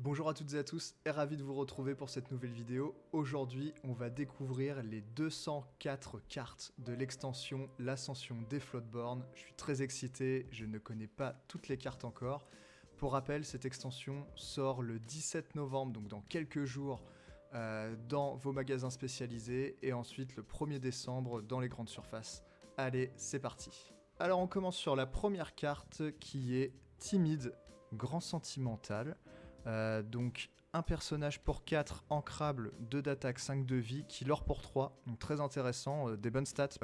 Bonjour à toutes et à tous, et ravi de vous retrouver pour cette nouvelle vidéo. Aujourd'hui, on va découvrir les 204 cartes de l'extension L'Ascension des Floodborn. Je suis très excité, je ne connais pas toutes les cartes encore. Pour rappel, cette extension sort le 17 novembre, donc dans quelques jours, dans vos magasins spécialisés, et ensuite le 1er décembre dans les grandes surfaces. Allez, c'est parti. Alors on commence sur la première carte qui est Timide, Grand Sentimental. Donc un personnage pour 4, ancrable, 2 d'attaque, 5 de vie, qui lore pour 3, donc très intéressant, des bonnes stats.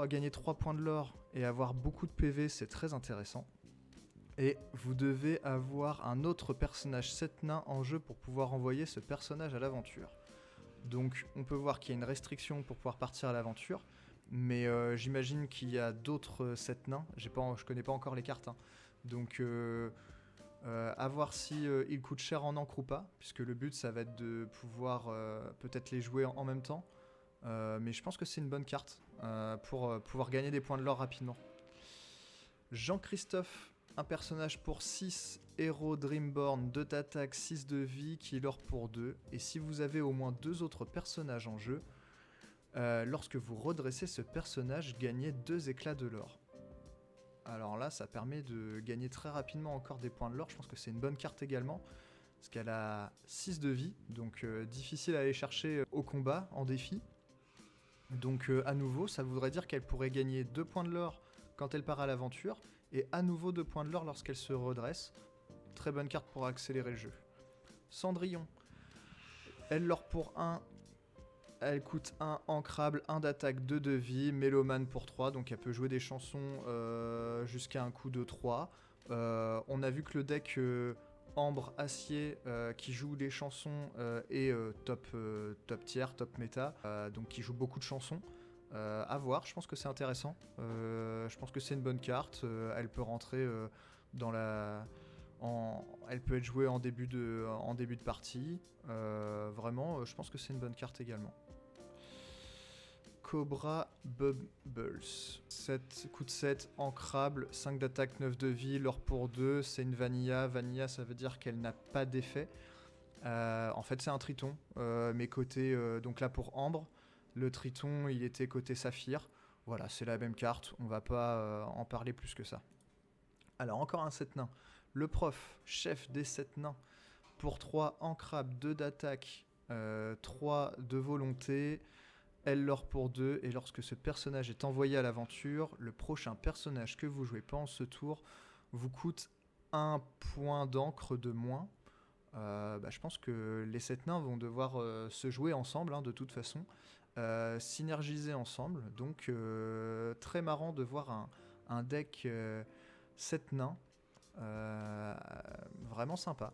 Gagner 3 points de lore et avoir beaucoup de PV, c'est très intéressant. Et vous devez avoir un autre personnage 7 nains en jeu pour pouvoir envoyer ce personnage à l'aventure. Donc on peut voir qu'il y a une restriction pour pouvoir partir à l'aventure, mais j'imagine qu'il y a d'autres 7 nains, je connais pas encore les cartes, hein. Donc à voir si ils coûtent cher en encre ou pas, puisque le but ça va être de pouvoir peut-être les jouer en même temps. Mais je pense que c'est une bonne carte pour pouvoir gagner des points de lore rapidement. Jean-Christophe, un personnage pour 6, héros Dreamborn, 2 d'attaque, 6 de vie, qui lore pour 2. Et si vous avez au moins 2 autres personnages en jeu, lorsque vous redressez ce personnage, gagnez 2 éclats de lore. Alors là, ça permet de gagner très rapidement encore des points de lore. Je pense que c'est une bonne carte également, parce qu'elle a 6 de vie, donc difficile à aller chercher au combat, en défi. Donc à nouveau, ça voudrait dire qu'elle pourrait gagner 2 points de lore quand elle part à l'aventure, et à nouveau 2 points de lore lorsqu'elle se redresse. Très bonne carte pour accélérer le jeu. Cendrillon, elle lore pour 1, elle coûte 1 ancrable, 1 d'attaque, 2 de vie, mélomane pour 3, donc elle peut jouer des chansons jusqu'à un coup de 3. On a vu que le deck Ambre Acier qui joue des chansons est top tier, top méta, donc qui joue beaucoup de chansons. À voir, je pense que c'est intéressant. Je pense que c'est une bonne carte. Elle peut rentrer dans la... Elle peut être jouée en début de partie. Vraiment, je pense que c'est une bonne carte également. Cobra Bubbles. 7, coûte 7, ancrable, 5 d'attaque, 9 de vie, lore pour 2, c'est une vanilla. Vanilla, ça veut dire qu'elle n'a pas d'effet. En fait, c'est un triton, mais côté... donc là, pour Ambre, le triton, il était côté saphir. Voilà, c'est la même carte, on va pas en parler plus que ça. Alors, encore un 7 nains. Le prof, chef des 7 nains, pour 3, ancrable, 2 d'attaque, 3 de volonté... Elle lore pour 2, et lorsque ce personnage est envoyé à l'aventure, le prochain personnage que vous jouez pendant ce tour vous coûte 1 point d'encre de moins. Je pense que les 7 nains vont devoir se jouer ensemble, hein, de toute façon, synergiser ensemble. Donc très marrant de voir un deck 7 nains, vraiment sympa.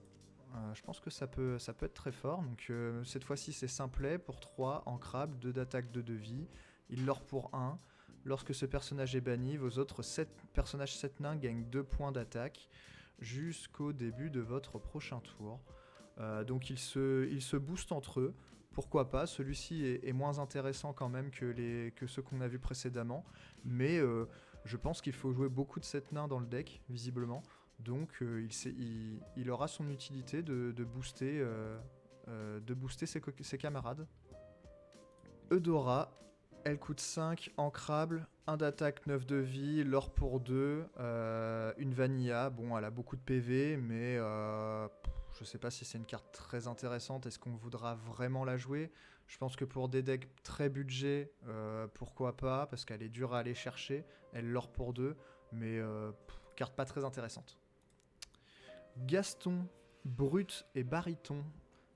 Je pense que ça peut être très fort. Donc cette fois-ci c'est simplet pour 3, ancrable, 2 d'attaque, 2 de vie. Il lore pour 1. Lorsque ce personnage est banni, vos autres personnages 7 nains gagnent 2 points d'attaque jusqu'au début de votre prochain tour. Donc ils se boostent entre eux. Pourquoi pas, celui-ci est moins intéressant quand même que ceux qu'on a vus précédemment. Mais je pense qu'il faut jouer beaucoup de 7 nains dans le deck, visiblement. Donc il aura son utilité de booster ses camarades. Eudora, elle coûte 5, ancrable, 1 d'attaque, 9 de vie, lore pour 2, une vanilla. Bon, elle a beaucoup de PV, mais je sais pas si c'est une carte très intéressante. Est-ce qu'on voudra vraiment la jouer? Je pense que pour des decks très budget, pourquoi pas, parce qu'elle est dure à aller chercher. Elle lore pour 2, mais carte pas très intéressante. Gaston, brut et baryton,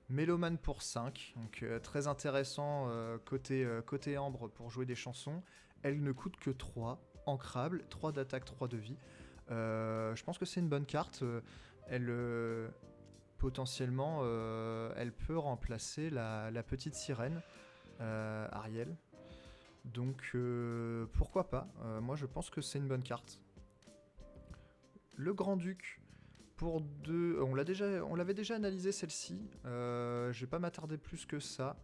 mélomane pour 5, donc très intéressant côté Ambre pour jouer des chansons. Elle ne coûte que 3, ancrable, 3 d'attaque, 3 de vie. Je pense que c'est une bonne carte. Potentiellement, elle peut remplacer la petite sirène, Ariel. Donc pourquoi pas, moi je pense que c'est une bonne carte. Le Grand-Duc, pour 2, on l'avait déjà analysé celle-ci, je vais pas m'attarder plus que ça,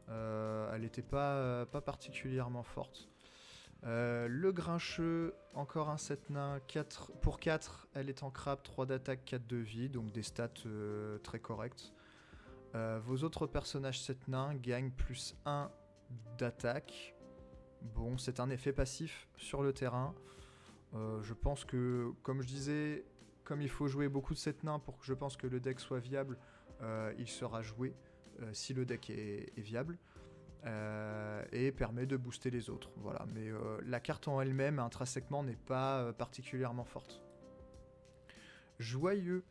elle n'était pas particulièrement forte. Le grincheux, encore un 7 nain, 4, pour 4, elle est en crabe, 3 d'attaque, 4 de vie, donc des stats très correctes. Vos autres personnages 7 nains gagnent plus 1 d'attaque. Bon, c'est un effet passif sur le terrain. Je pense que, comme je disais, comme il faut jouer beaucoup de 7 nains pour que je pense que le deck soit viable, il sera joué si le deck est viable. Et permet de booster les autres. Voilà. Mais la carte en elle-même, intrinsèquement, n'est pas particulièrement forte. Joyeux,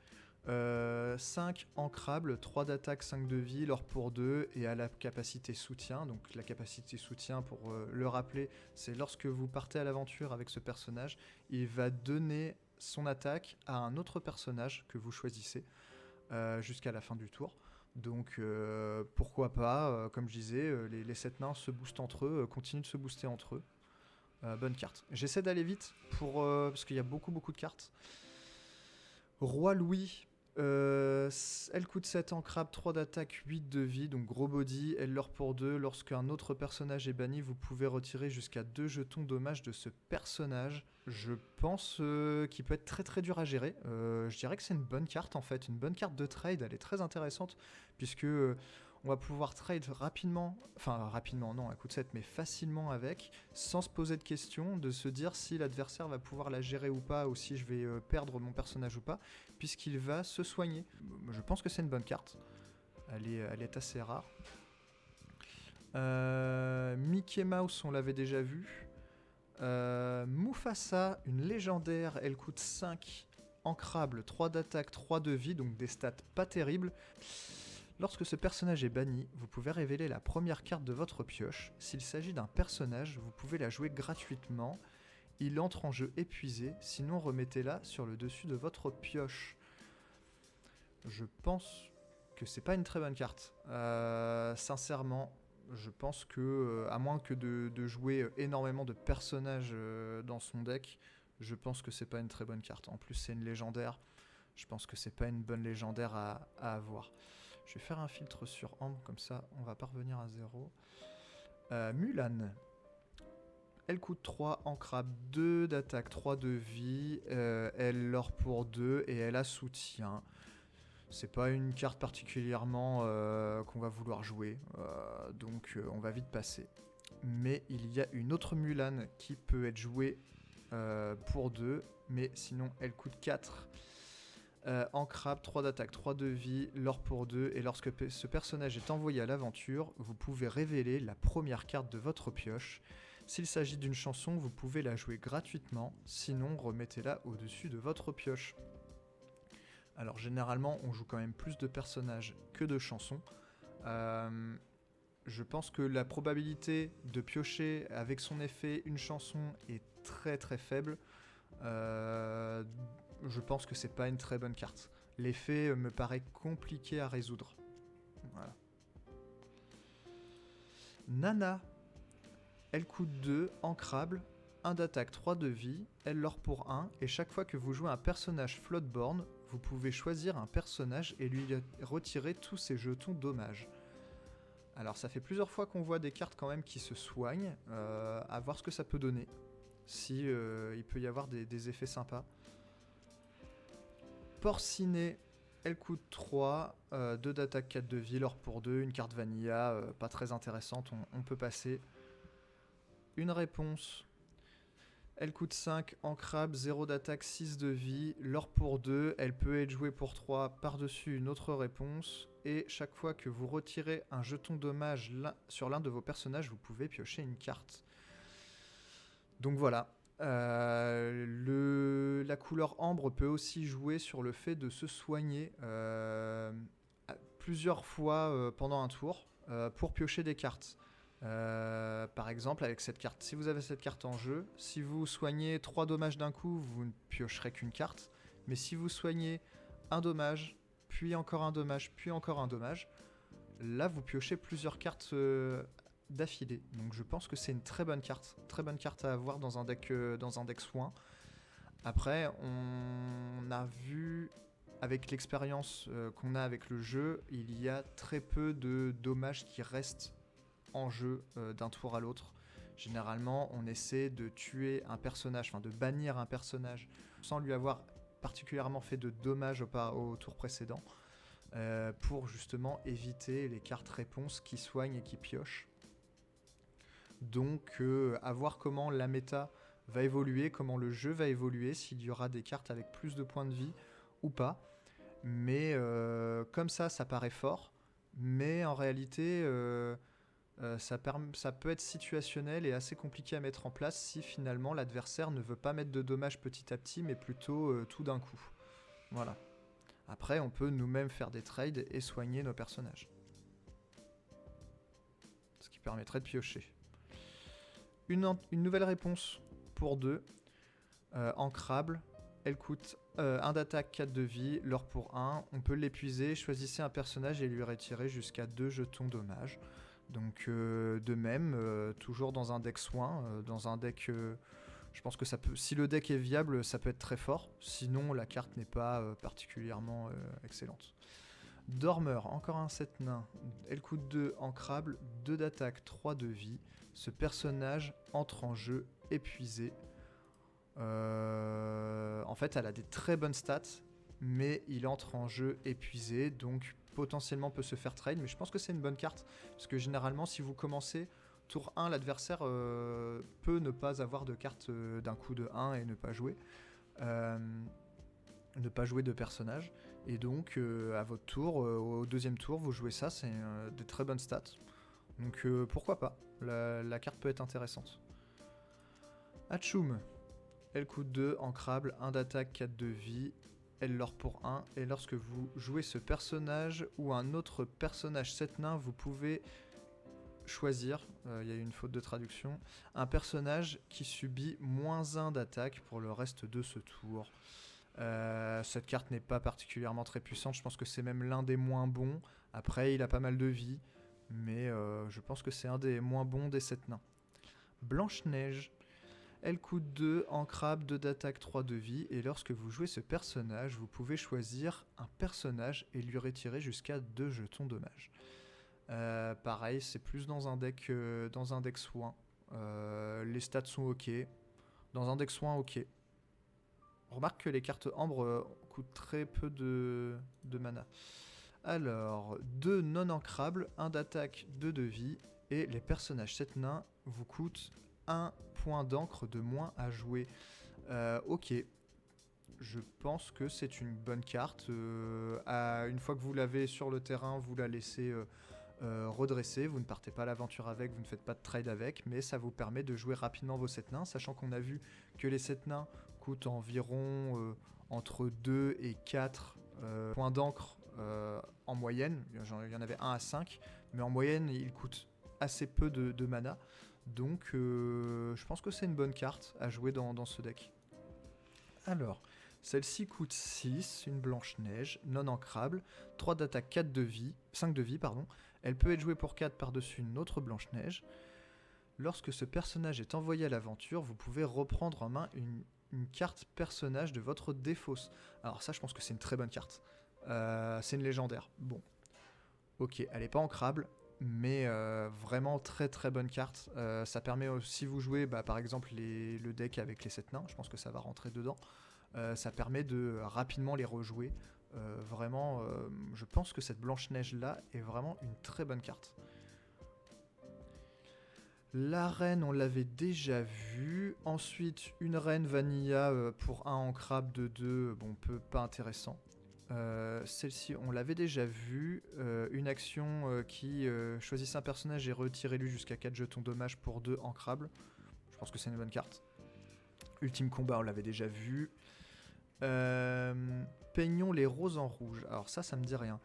5 ancrables, 3 d'attaque, 5 de vie, l'or pour 2 et à la capacité soutien. Donc la capacité soutien, pour le rappeler, c'est lorsque vous partez à l'aventure avec ce personnage, il va donner son attaque à un autre personnage que vous choisissez jusqu'à la fin du tour. Donc pourquoi pas, comme je disais, les 7 nains se boostent entre eux, continuent de se booster entre eux. Bonne carte. J'essaie d'aller vite parce qu'il y a beaucoup de cartes. Roi Louis, elle coûte 7 en crabe, 3 d'attaque, 8 de vie, donc gros body, elle leur pour 2. Lorsqu'un autre personnage est banni, vous pouvez retirer jusqu'à 2 jetons dommages de ce personnage. Je pense qu'il peut être très dur à gérer. Je dirais que c'est une bonne carte en fait, une bonne carte de trade, elle est très intéressante puisque on va pouvoir trade rapidement, enfin rapidement non, elle coûte 7, mais facilement avec, sans se poser de questions, de se dire si l'adversaire va pouvoir la gérer ou pas, ou si je vais perdre mon personnage ou pas, puisqu'il va se soigner. Je pense que c'est une bonne carte, elle est assez rare. Mickey Mouse, on l'avait déjà vu. Mufasa, une légendaire, elle coûte 5 ancrables, 3 d'attaque, 3 de vie, donc des stats pas terribles. Lorsque ce personnage est banni, vous pouvez révéler la première carte de votre pioche. S'il s'agit d'un personnage, vous pouvez la jouer gratuitement. Il entre en jeu épuisé, sinon remettez-la sur le dessus de votre pioche. Je pense que c'est pas une très bonne carte. Sincèrement, je pense que, à moins que de jouer énormément de personnages dans son deck, je pense que c'est pas une très bonne carte. En plus, c'est une légendaire. Je pense que c'est pas une bonne légendaire à avoir. Je vais faire un filtre sur Ambre, comme ça on va pas revenir à 0. Mulan. Elle coûte 3 en crabe, 2 d'attaque, 3 de vie. Elle l'or pour 2 et elle a soutien. C'est pas une carte particulièrement qu'on va vouloir jouer, donc on va vite passer. Mais il y a une autre Mulan qui peut être jouée pour 2, mais sinon elle coûte 4. En crabe, 3 d'attaque, 3 de vie, l'or pour 2, et lorsque ce personnage est envoyé à l'aventure, vous pouvez révéler la première carte de votre pioche. S'il s'agit d'une chanson, vous pouvez la jouer gratuitement, sinon remettez-la au-dessus de votre pioche. Alors généralement, on joue quand même plus de personnages que de chansons. Je pense que la probabilité de piocher avec son effet une chanson est très faible. Je pense que c'est pas une très bonne carte. L'effet me paraît compliqué à résoudre. Voilà. Nana, elle coûte 2, ancrable, 1 d'attaque, 3 de vie, elle l'or pour 1, et chaque fois que vous jouez un personnage Floodborn, vous pouvez choisir un personnage et lui retirer tous ses jetons dommages. Alors ça fait plusieurs fois qu'on voit des cartes quand même qui se soignent, à voir ce que ça peut donner, si il peut y avoir des effets sympas. Porcinet, elle coûte 3, 2 d'attaque, 4 de vie, l'or pour 2, une carte vanilla, pas très intéressante, on peut passer. Une réponse, elle coûte 5, en crabe, 0 d'attaque, 6 de vie, l'or pour 2, elle peut être jouée pour 3, par-dessus une autre réponse, et chaque fois que vous retirez un jeton dommage sur l'un de vos personnages, vous pouvez piocher une carte. Donc voilà. La couleur ambre peut aussi jouer sur le fait de se soigner plusieurs fois pendant un tour pour piocher des cartes. Par exemple, avec cette carte, si vous avez cette carte en jeu, si vous soignez 3 dommages d'un coup, vous ne piocherez qu'une carte. Mais si vous soignez un dommage, puis encore un dommage, puis encore un dommage, là vous piochez plusieurs cartes d'affilée. Donc je pense que c'est une très bonne carte à avoir dans un deck soin. Après, on a vu avec l'expérience qu'on a avec le jeu, il y a très peu de dommages qui restent en jeu d'un tour à l'autre. Généralement, on essaie de tuer un personnage, enfin de bannir un personnage sans lui avoir particulièrement fait de dommages au tour précédent, pour justement éviter les cartes réponses qui soignent et qui piochent. Donc à voir comment la méta va évoluer, comment le jeu va évoluer, s'il y aura des cartes avec plus de points de vie ou pas. Mais comme ça paraît fort, mais en réalité ça peut être situationnel et assez compliqué à mettre en place si finalement l'adversaire ne veut pas mettre de dommages petit à petit, mais plutôt tout d'un coup. Voilà. Après, on peut nous-mêmes faire des trades et soigner nos personnages. Ce qui permettrait de piocher. Une nouvelle réponse pour 2. Ancrable. Elle coûte 1 d'attaque, 4 de vie, l'or pour 1. On peut l'épuiser. Choisissez un personnage et lui retirer jusqu'à 2 jetons dommages. Donc de même, toujours dans un deck soin, dans un deck... je pense que ça peut, si le deck est viable, ça peut être très fort. Sinon, la carte n'est pas particulièrement excellente. Dormeur, encore un 7 nain. Elle coûte 2 ancrable, 2 d'attaque, 3 de vie. Ce personnage entre en jeu épuisé. En fait, elle a des très bonnes stats, mais il entre en jeu épuisé, donc potentiellement peut se faire trade. Mais je pense que c'est une bonne carte, parce que généralement, si vous commencez tour 1, l'adversaire peut ne pas avoir de carte d'un coup de 1 et ne pas jouer. Ne pas jouer de personnage. Et donc, à votre tour, au deuxième tour, vous jouez ça, c'est de très bonnes stats. Donc, pourquoi pas, la carte peut être intéressante. Hachoum. Elle coûte 2, ancrable, 1 d'attaque, 4 de vie. Elle l'or pour 1. Et lorsque vous jouez ce personnage ou un autre personnage 7 nains, vous pouvez choisir, il y a eu une faute de traduction, un personnage qui subit moins 1 d'attaque pour le reste de ce tour. Cette carte n'est pas particulièrement très puissante, je pense que c'est même l'un des moins bons. Après, il a pas mal de vie, mais je pense que c'est un des moins bons des 7 nains. Blanche-Neige. Elle coûte 2, ancrable, 2 d'attaque, 3 de vie, et lorsque vous jouez ce personnage, vous pouvez choisir un personnage et lui retirer jusqu'à 2 jetons dommages. Pareil, c'est plus dans un deck soin. Les stats sont ok. Dans un deck soin, ok. On remarque que les cartes ambre coûtent très peu de mana. Alors, 2 non ancrables, 1 d'attaque, 2 de vie, et les personnages 7 nains vous coûtent 1 point d'encre de moins à jouer. Ok, je pense que c'est une bonne carte. Une fois que vous l'avez sur le terrain, vous la laissez redresser. Vous ne partez pas à l'aventure avec, vous ne faites pas de trade avec, mais ça vous permet de jouer rapidement vos 7 nains, sachant qu'on a vu que les 7 nains coûtent environ entre 2 et 4 points d'encre en moyenne. Il y en avait 1 à 5, mais en moyenne, ils coûtent assez peu de mana. Donc je pense que c'est une bonne carte à jouer dans ce deck. Alors, celle-ci coûte 6, une Blanche-Neige, non ancrable, 3 d'attaque, 5 de vie, pardon. Elle peut être jouée pour 4 par-dessus une autre Blanche-Neige. Lorsque ce personnage est envoyé à l'aventure, vous pouvez reprendre en main une carte personnage de votre défausse. Alors ça, je pense que c'est une très bonne carte. C'est une légendaire. Bon. Ok, elle n'est pas ancrable, mais vraiment très très bonne carte. Ça permet, si vous jouez par exemple le deck avec les 7 nains, je pense que ça va rentrer dedans, ça permet de rapidement les rejouer. Vraiment, je pense que cette Blanche-Neige là est vraiment une très bonne carte. La reine, on l'avait déjà vue. Ensuite, une reine vanilla pour 1 ancrable de 2, bon, pas intéressant. Celle-ci, on l'avait déjà vue. Une action qui choisissait un personnage et retirez-lui jusqu'à 4 jetons dommages pour 2 ancrables. Je pense que c'est une bonne carte. Ultime combat, on l'avait déjà vu. Peignons les roses en rouge. Alors ça me dit rien.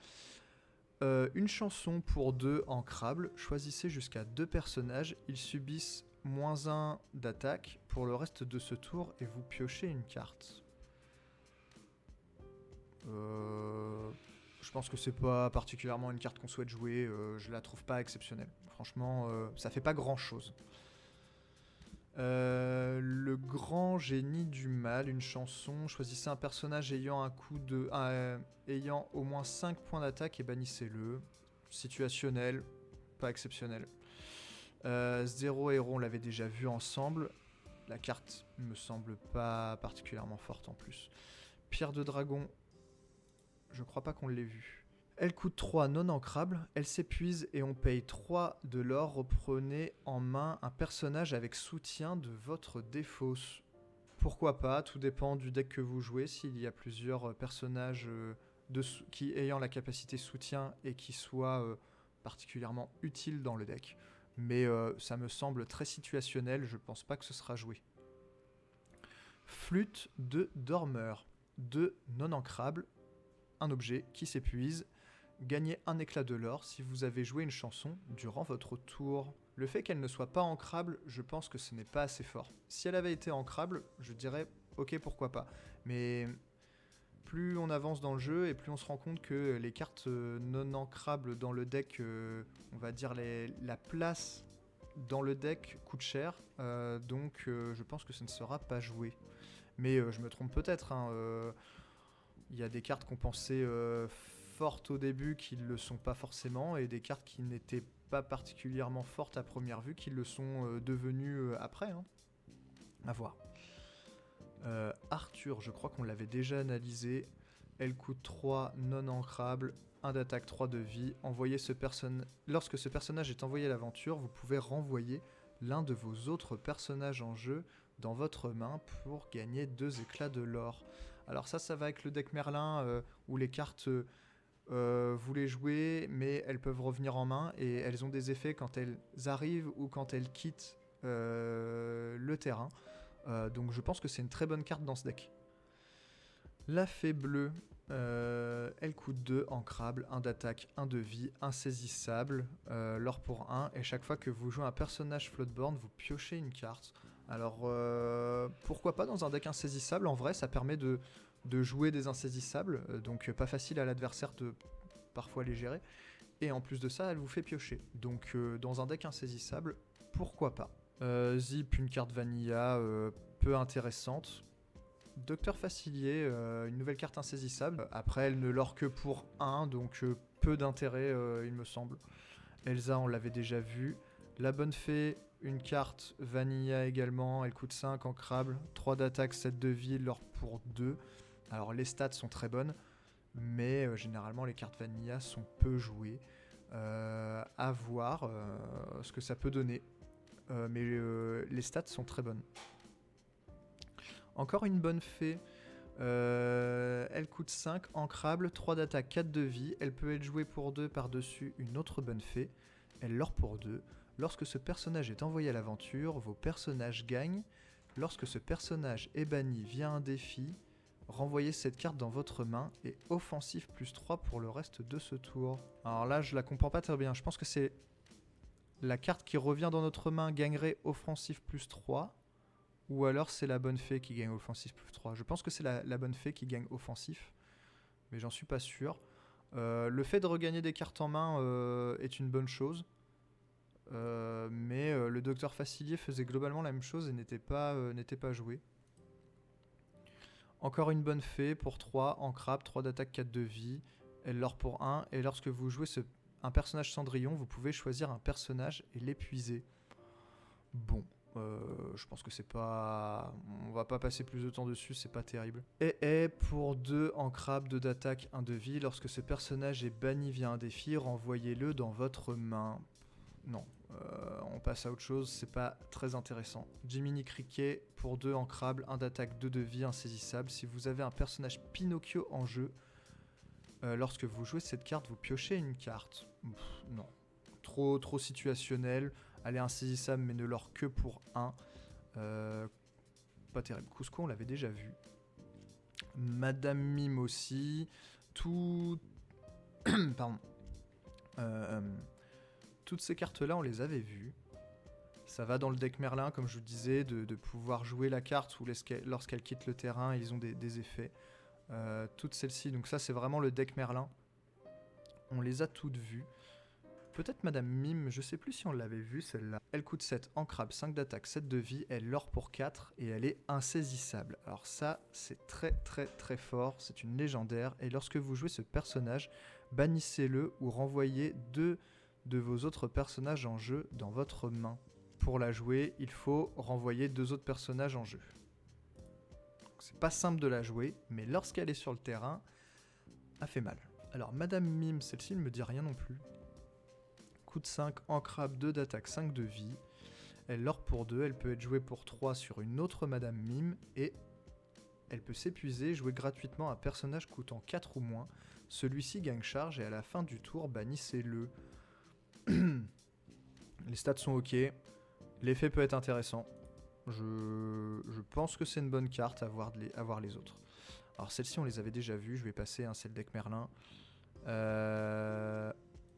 Une chanson pour 2 ancrables. Choisissez jusqu'à 2 personnages. Ils subissent moins 1 d'attaque pour le reste de ce tour et vous piochez une carte. Je pense que c'est pas particulièrement une carte qu'on souhaite jouer. Je la trouve pas exceptionnelle. Franchement, ça fait pas grand chose. Le grand génie du mal, une chanson. Choisissez un personnage ayant ayant au moins 5 points d'attaque et bannissez-le. Situationnel, pas exceptionnel. Zéro héros, on l'avait déjà vu ensemble. La carte me semble pas particulièrement forte en plus. Pierre de dragon, je crois pas qu'on l'ait vu. Elle coûte 3 non ancrables, elle s'épuise et on paye 3 de l'or. Reprenez en main un personnage avec soutien de votre défausse. Pourquoi pas, tout dépend du deck que vous jouez. S'il y a plusieurs personnages qui ayant la capacité soutien et qui soient particulièrement utiles dans le deck. Mais ça me semble très situationnel, je pense pas que ce sera joué. Flûte de dormeur, 2 non ancrables, un objet qui s'épuise. Gagnez un éclat de l'or si vous avez joué une chanson durant votre tour. Le fait qu'elle ne soit pas ancrable, je pense que ce n'est pas assez fort. Si elle avait été ancrable, je dirais ok, pourquoi pas. Mais plus on avance dans le jeu et plus on se rend compte que les cartes non ancrables dans le deck, on va dire la place dans le deck coûte cher. Donc je pense que ça ne sera pas joué. Mais je me trompe peut-être. Il y a des cartes qu'on pensait fortes au début qui ne le sont pas forcément, et des cartes qui n'étaient pas particulièrement fortes à première vue qui le sont devenues après. À voir. Arthur, je crois qu'on l'avait déjà analysé. Elle coûte 3 non ancrables, 1 d'attaque, 3 de vie. Lorsque ce personnage est envoyé à l'aventure, vous pouvez renvoyer l'un de vos autres personnages en jeu dans votre main pour gagner 2 éclats de l'or. Alors ça va avec le deck Merlin où les cartes, vous les jouez, mais elles peuvent revenir en main et elles ont des effets quand elles arrivent ou quand elles quittent le terrain. Donc je pense que c'est une très bonne carte dans ce deck. La fée bleue, elle coûte 2 ancrables, 1 d'attaque, 1 de vie, insaisissable, l'or pour 1, et chaque fois que vous jouez un personnage Floatborn, vous piochez une carte. Alors pourquoi pas dans un deck insaisissable, en vrai ça permet de jouer des insaisissables, donc pas facile à l'adversaire de parfois les gérer, et en plus de ça elle vous fait piocher. Donc dans un deck insaisissable, pourquoi pas. Zip, une carte vanilla peu intéressante. Docteur Facilier, une nouvelle carte insaisissable. Après, elle ne lore que pour 1, donc peu d'intérêt, il me semble. Elsa, on l'avait déjà vu. La Bonne Fée, une carte vanilla également. Elle coûte 5 ancrables, 3 d'attaque, 7 de vie, lore pour 2. Alors, les stats sont très bonnes, mais généralement, les cartes vanilla sont peu jouées. À voir ce que ça peut donner. Mais les stats sont très bonnes. Encore une bonne fée. Elle coûte 5 ancrables, 3 d'attaque, 4 de vie. Elle peut être jouée pour 2 par-dessus une autre bonne fée. Elle lore pour 2. Lorsque ce personnage est envoyé à l'aventure, vos personnages gagnent. Lorsque ce personnage est banni via un défi, renvoyez cette carte dans votre main et offensif plus 3 pour le reste de ce tour. Alors là, je la comprends pas très bien. Je pense que c'est la carte qui revient dans notre main gagnerait offensif plus 3. Ou alors c'est la bonne fée qui gagne offensif plus 3. Je pense que c'est la bonne fée qui gagne offensif, mais j'en suis pas sûr. Le fait de regagner des cartes en main est une bonne chose, mais le Docteur Facilier faisait globalement la même chose et n'était pas joué. Encore une bonne fée pour 3 en crabe, 3 d'attaque, 4 de vie. Elle lore pour 1, et lorsque vous jouez un personnage Cendrillon, vous pouvez choisir un personnage et l'épuiser. Bon. Je pense que c'est pas... On va pas passer plus de temps dessus, c'est pas terrible. Et pour 2 en crabe, 2 d'attaque, 1 de vie, lorsque ce personnage est banni via un défi, renvoyez-le dans votre main. Non, on passe à autre chose, c'est pas très intéressant. Jiminy Cricket, pour 2 en crabe, 1 d'attaque, 2 de vie, insaisissable. Si vous avez un personnage Pinocchio en jeu, lorsque vous jouez cette carte, vous piochez une carte. Non, trop situationnel. Elle est insaisissable mais ne lore que pour 1. Pas terrible. Cusco, on l'avait déjà vu. Madame Mime aussi. Pardon. Toutes ces cartes-là, on les avait vues. Ça va dans le deck Merlin, comme je vous disais, de pouvoir jouer la carte ou lorsqu'elle quitte le terrain, ils ont des effets. Toutes celles-ci, donc ça c'est vraiment le deck Merlin. On les a toutes vues. Peut-être Madame Mime, je sais plus si on l'avait vue celle-là. Elle coûte 7 en crabe, 5 d'attaque, 7 de vie, elle lore pour 4 et elle est insaisissable. Alors ça, c'est très très très fort, c'est une légendaire, et lorsque vous jouez ce personnage, bannissez-le ou renvoyez 2 de vos autres personnages en jeu dans votre main. Pour la jouer, il faut renvoyer 2 autres personnages en jeu. C'est pas simple de la jouer, mais lorsqu'elle est sur le terrain, elle fait mal. Alors Madame Mime, celle-ci ne me dit rien non plus. Coup de 5, en crabe, 2 d'attaque, 5 de vie. Elle lord pour 2, elle peut être jouée pour 3 sur une autre Madame Mime et elle peut s'épuiser, jouer gratuitement un personnage coûtant 4 ou moins. Celui-ci gagne charge et à la fin du tour, bannissez-le. Les stats sont ok, l'effet peut être intéressant. Je pense que c'est une bonne carte à voir les autres. Alors celle-ci on les avait déjà vues, je vais passer un c'est le deck Merlin.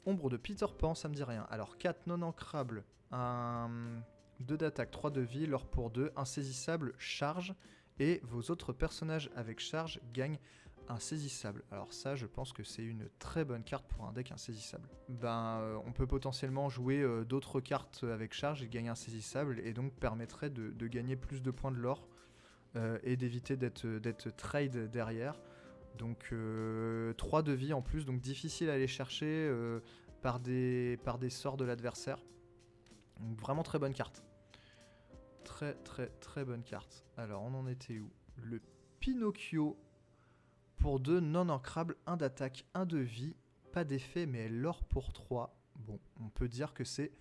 Ombre de Peter Pan, ça me dit rien. Alors 4 non ancrables, 2 d'attaque, 3 de vie, l'or pour 2, insaisissable, charge, et vos autres personnages avec charge gagnent insaisissable. Alors ça, je pense que c'est une très bonne carte pour un deck insaisissable. On peut potentiellement jouer d'autres cartes avec charge et gagner insaisissable, et donc permettrait de gagner plus de points de l'or et d'éviter d'être trade derrière. Donc 3 de vie en plus, donc difficile à aller chercher par des sorts de l'adversaire. Donc vraiment très bonne carte. Très très très bonne carte. Alors on en était où? Le Pinocchio pour 2 non ancrables, 1 d'attaque, 1 de vie. Pas d'effet mais elle lord pour 3. Bon, on peut dire que c'est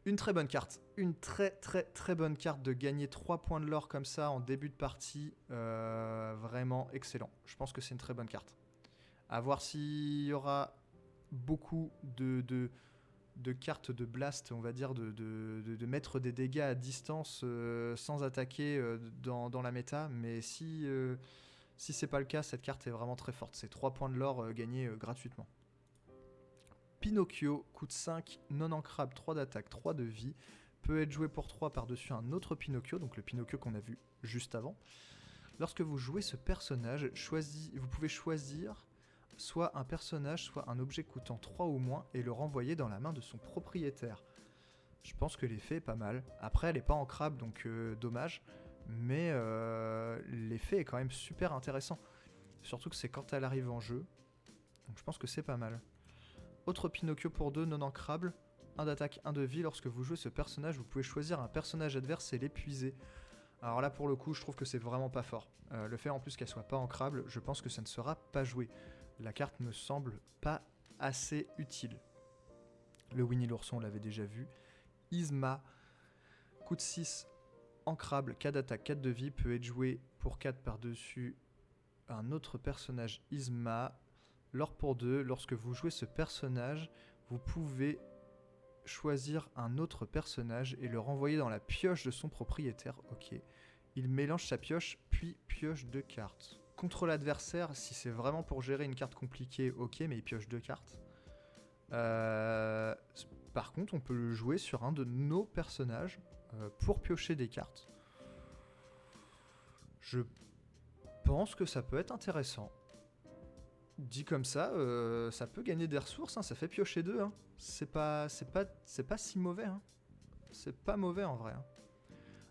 une très bonne carte. Une très très très bonne carte de gagner 3 points de l'or comme ça en début de partie. Vraiment excellent. Je pense que c'est une très bonne carte. À voir s'il y aura beaucoup de cartes de blast, on va dire, de mettre des dégâts à distance sans attaquer dans la méta. Mais si c'est pas le cas, cette carte est vraiment très forte. C'est 3 points de l'or gagnés gratuitement. Pinocchio coûte 5, non ancrable, 3 d'attaque, 3 de vie. Peut être joué pour 3 par-dessus un autre Pinocchio, donc le Pinocchio qu'on a vu juste avant. Lorsque vous jouez ce personnage, vous pouvez choisir soit un personnage, soit un objet coûtant 3 ou moins et le renvoyer dans la main de son propriétaire. Je pense que l'effet est pas mal. Après, elle n'est pas ancrable, donc dommage. Mais l'effet est quand même super intéressant. Surtout que c'est quand elle arrive en jeu. Donc je pense que c'est pas mal. Autre Pinocchio pour 2, non ancrable. 1 d'attaque, 1 de vie. Lorsque vous jouez ce personnage, vous pouvez choisir un personnage adverse et l'épuiser. Alors là, pour le coup, je trouve que c'est vraiment pas fort. Le fait en plus qu'elle soit pas ancrable, je pense que ça ne sera pas joué. La carte me semble pas assez utile. Le Winnie l'ourson, on l'avait déjà vu. Yzma, coûte 6, ancrable, 4 d'attaque, 4 de vie, peut être joué pour 4 par-dessus un autre personnage Yzma. L'or pour 2, lorsque vous jouez ce personnage, vous pouvez choisir un autre personnage et le renvoyer dans la pioche de son propriétaire. Ok. Il mélange sa pioche, puis pioche 2 cartes. Contre l'adversaire, si c'est vraiment pour gérer une carte compliquée, ok, mais il pioche 2 cartes. Par contre, on peut le jouer sur un de nos personnages pour piocher des cartes. Je pense que ça peut être intéressant. Dit comme ça, ça peut gagner des ressources, hein, ça fait piocher 2. Hein. C'est pas si mauvais. Hein. C'est pas mauvais en vrai. Hein.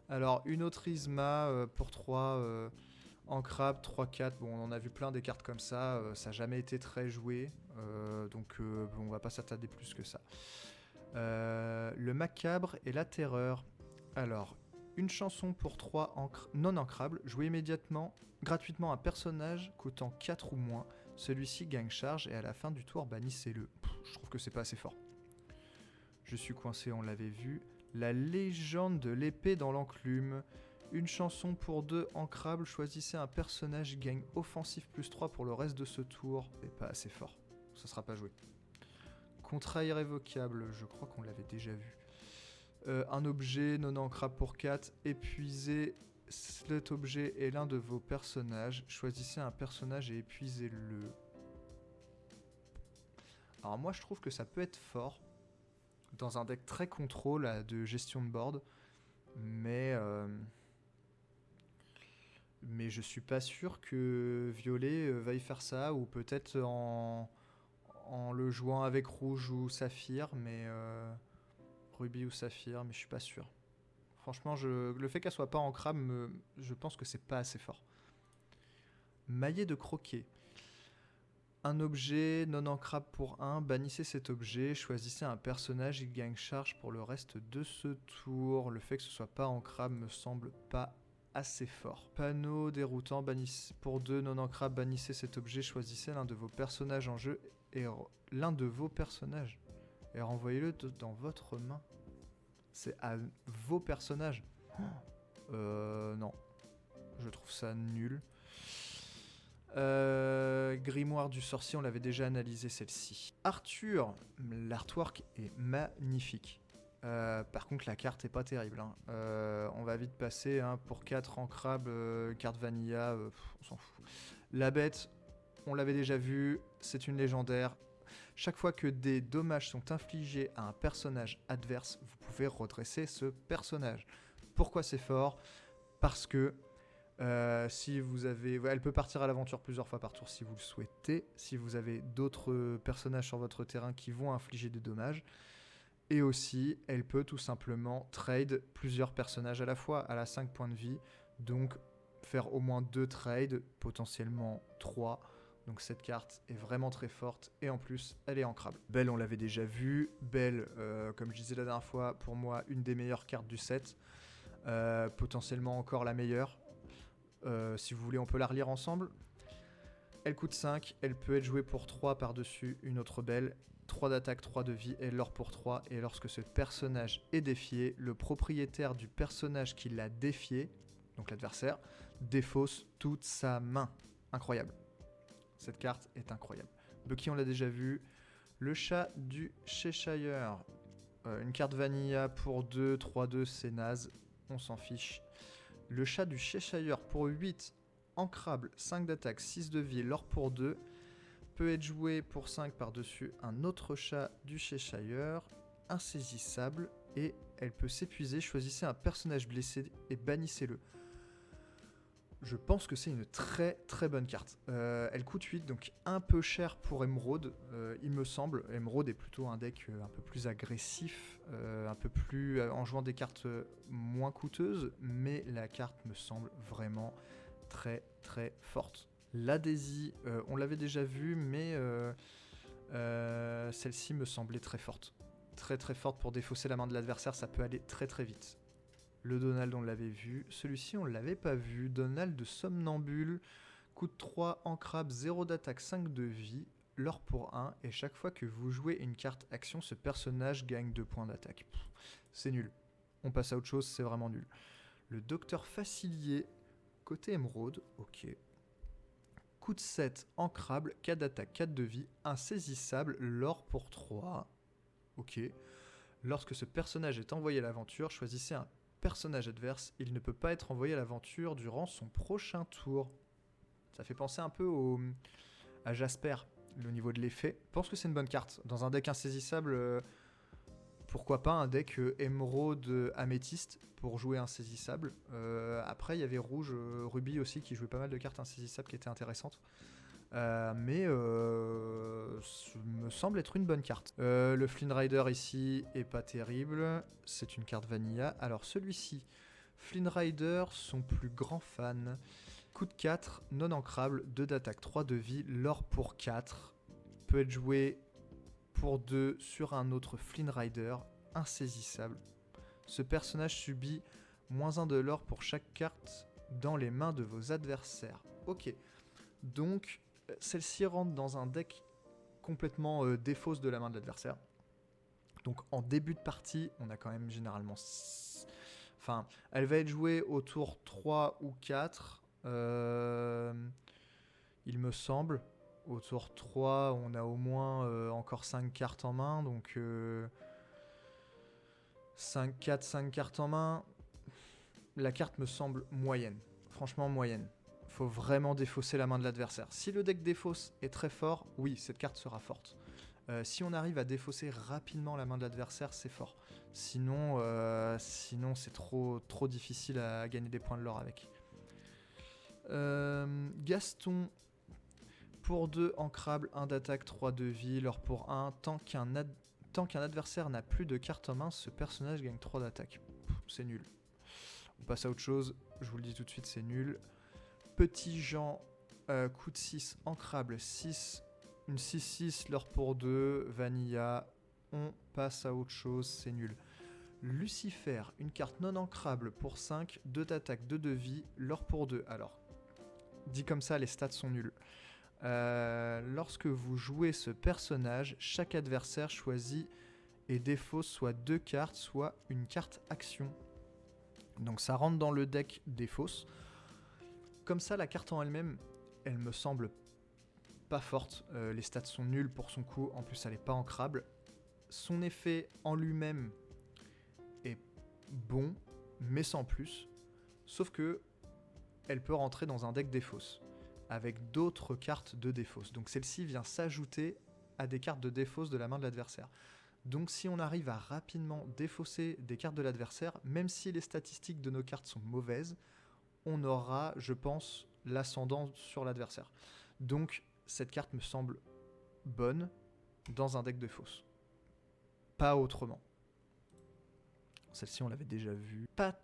Alors, une autre Yzma pour 3 en crabe, 3-4. Bon, on en a vu plein des cartes comme ça. Ça n'a jamais été très joué. Donc, bon, on va pas s'attarder plus que ça. Le macabre et la terreur. Alors, une chanson pour 3 non ancrable. Jouez immédiatement, gratuitement un personnage coûtant 4 ou moins. Celui-ci gagne charge et à la fin du tour, bannissez-le. Je trouve que c'est pas assez fort. Je suis coincé, on l'avait vu. La légende de l'épée dans l'enclume. Une chanson pour 2 ancrable. Choisissez un personnage, gagne offensif plus 3 pour le reste de ce tour. C'est pas assez fort. Ça sera pas joué. Contrat irrévocable, je crois qu'on l'avait déjà vu. Un objet non ancrable pour 4. Épuisez cet objet est l'un de vos personnages. Choisissez un personnage et épuisez-le. Alors moi je trouve que ça peut être fort dans un deck très contrôle de gestion de board. Mais je suis pas sûr que Violet veuille faire ça. Ou peut-être en le jouant avec rouge ou saphir. Mais rubis ou saphir, mais je suis pas sûr. Franchement, le fait qu'elle soit pas ancrable, je pense que c'est pas assez fort. Maillet de croquet. Un objet non ancrable pour 1, bannissez cet objet, choisissez un personnage, il gagne charge pour le reste de ce tour. Le fait que ce soit pas ancrable me semble pas assez fort. Panneau déroutant, pour 2 non ancrables, bannissez cet objet, choisissez l'un de vos personnages en jeu et renvoyez-le dans votre main. C'est à vos personnages. Non. Je trouve ça nul. Grimoire du sorcier, on l'avait déjà analysé celle-ci. Arthur, l'artwork est magnifique. Par contre, la carte est pas terrible. Hein. On va vite passer pour 4 ancrables, carte vanilla, on s'en fout. La bête, on l'avait déjà vu, c'est une légendaire. Chaque fois que des dommages sont infligés à un personnage adverse, vous pouvez redresser ce personnage. Pourquoi c'est fort ? Parce que si vous avez, elle peut partir à l'aventure plusieurs fois par tour si vous le souhaitez. Si vous avez d'autres personnages sur votre terrain qui vont infliger des dommages. Et aussi, elle peut tout simplement trade plusieurs personnages à la fois. Elle a 5 points de vie. Donc, faire au moins 2 trades, potentiellement 3. Donc, cette carte est vraiment très forte. Et en plus, elle est ancrable. Belle, on l'avait déjà vu. Belle, comme je disais la dernière fois, pour moi, une des meilleures cartes du set. Potentiellement encore la meilleure. Si vous voulez, on peut la relire ensemble. Elle coûte 5, elle peut être jouée pour 3 par-dessus une autre belle. 3 d'attaque, 3 de vie et l'or pour 3. Et lorsque ce personnage est défié, le propriétaire du personnage qui l'a défié, donc l'adversaire, défausse toute sa main. Incroyable. Cette carte est incroyable. Bucky, on l'a déjà vu. Le chat du Cheshire. Une carte vanilla pour 2, 3-2, c'est naze. On s'en fiche. Le chat du Cheshire pour 8, ancrable, 5 d'attaque, 6 de vie, l'or pour 2, peut être joué pour 5 par-dessus un autre chat du Cheshire, insaisissable, et elle peut s'épuiser. Choisissez un personnage blessé et bannissez-le. Je pense que c'est une très très bonne carte. Elle coûte 8, donc un peu cher pour Émeraude, il me semble. Émeraude est plutôt un deck un peu plus agressif, un peu plus en jouant des cartes moins coûteuses, mais la carte me semble vraiment très très forte. La Daisy, on l'avait déjà vu, mais celle-ci me semblait très forte. Très très forte pour défausser la main de l'adversaire, ça peut aller très très vite. Le Donald, on l'avait vu. Celui-ci, on ne l'avait pas vu. Donald de Somnambule. Coûte 3, ancrable, 0 d'attaque, 5 de vie. L'or pour 1. Et chaque fois que vous jouez une carte action, ce personnage gagne 2 points d'attaque. C'est nul. On passe à autre chose, c'est vraiment nul. Le Docteur Facilier. Côté émeraude. Ok. Coûte 7, ancrable, 4 d'attaque, 4 de vie. Insaisissable, l'or pour 3. Ok. Lorsque ce personnage est envoyé à l'aventure, choisissez un personnage adverse, il ne peut pas être envoyé à l'aventure durant son prochain tour. Ça fait penser un peu à Jasper, au niveau de l'effet. Je pense que c'est une bonne carte. Dans un deck insaisissable, pourquoi pas un deck émeraude améthyste pour jouer insaisissable. Après, il y avait rouge, rubis aussi, qui jouait pas mal de cartes insaisissables qui étaient intéressantes. Mais me semble être une bonne carte. Le Flynn Rider ici est pas terrible. C'est une carte vanilla. Alors celui-ci, Flynn Rider, son plus grand fan. Coûte 4, non ancrable, 2 d'attaque, 3 de vie, l'or pour 4. Peut être joué pour 2 sur un autre Flynn Rider, insaisissable. Ce personnage subit -1 de l'or pour chaque carte dans les mains de vos adversaires. Ok, donc celle-ci rentre dans un deck complètement défausse de la main de l'adversaire. Donc en début de partie, on a quand même généralement... Enfin, elle va être jouée au tour 3 ou 4. Il me semble. Au tour 3, on a au moins encore 5 cartes en main. Donc 5 cartes en main. La carte me semble moyenne. Franchement moyenne. Faut vraiment défausser la main de l'adversaire. Si le deck défausse est très fort, oui, cette carte sera forte. Si on arrive à défausser rapidement la main de l'adversaire, c'est fort. Sinon c'est trop difficile à gagner des points de l'or avec. Gaston, pour 2, ancrable, 1 d'attaque, 3 de vie, l'or pour 1. Tant qu'un adversaire n'a plus de cartes en main, ce personnage gagne 3 d'attaque. C'est nul. On passe à autre chose, je vous le dis tout de suite, c'est nul. Petit Jean, coûte 6, ancrable, 6 Une 6-6, l'or pour 2, Vanilla. On passe à autre chose, c'est nul. Lucifer, une carte non ancrable pour 5, 2 d'attaque, 2 de vie, l'or pour 2. Alors, dit comme ça, les stats sont nuls. Lorsque vous jouez ce personnage, chaque adversaire choisit et défausse soit 2 cartes, soit une carte action. Donc ça rentre dans le deck défausse. Comme ça, la carte en elle-même, elle me semble pas forte. Les stats sont nuls pour son coup, en plus elle est pas ancrable. Son effet en lui-même est bon, mais sans plus. Sauf que elle peut rentrer dans un deck défausse, avec d'autres cartes de défausse. Donc celle-ci vient s'ajouter à des cartes de défausse de la main de l'adversaire. Donc si on arrive à rapidement défausser des cartes de l'adversaire, même si les statistiques de nos cartes sont mauvaises, on aura, je pense, l'ascendant sur l'adversaire. Donc cette carte me semble bonne dans un deck de fausse. Pas autrement. Celle-ci, on l'avait déjà vue. Pat.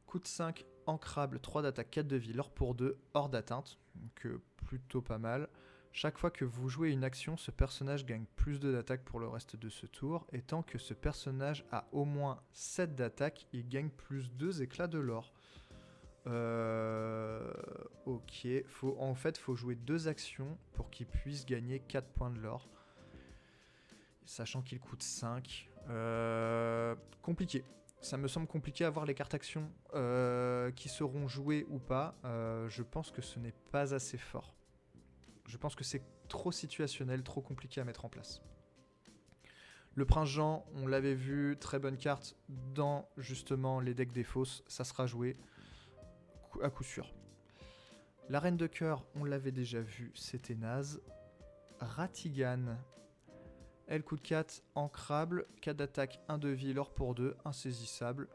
Coûte 5, ancrable, 3 d'attaque, 4 de vie, l'or pour 2, hors d'atteinte. Donc plutôt pas mal. Chaque fois que vous jouez une action, ce personnage gagne plus 2 d'attaque pour le reste de ce tour. Et tant que ce personnage a au moins 7 d'attaque, il gagne plus 2 éclats de l'or. Ok. En fait, il faut jouer 2 actions pour qu'il puisse gagner 4 points de l'or. Sachant qu'il coûte 5. Compliqué. Ça me semble compliqué à voir les cartes actions qui seront jouées ou pas. Je pense que ce n'est pas assez fort. Je pense que c'est trop situationnel, trop compliqué à mettre en place. Le Prince Jean, on l'avait vu, très bonne carte dans justement les decks des fausses. Ça sera joué à coup sûr. La Reine de Cœur, on l'avait déjà vu, c'était naze. Ratigan. Elle coûte 4, ancrable, 4 d'attaque, 1 de vie, l'or pour 2, insaisissable.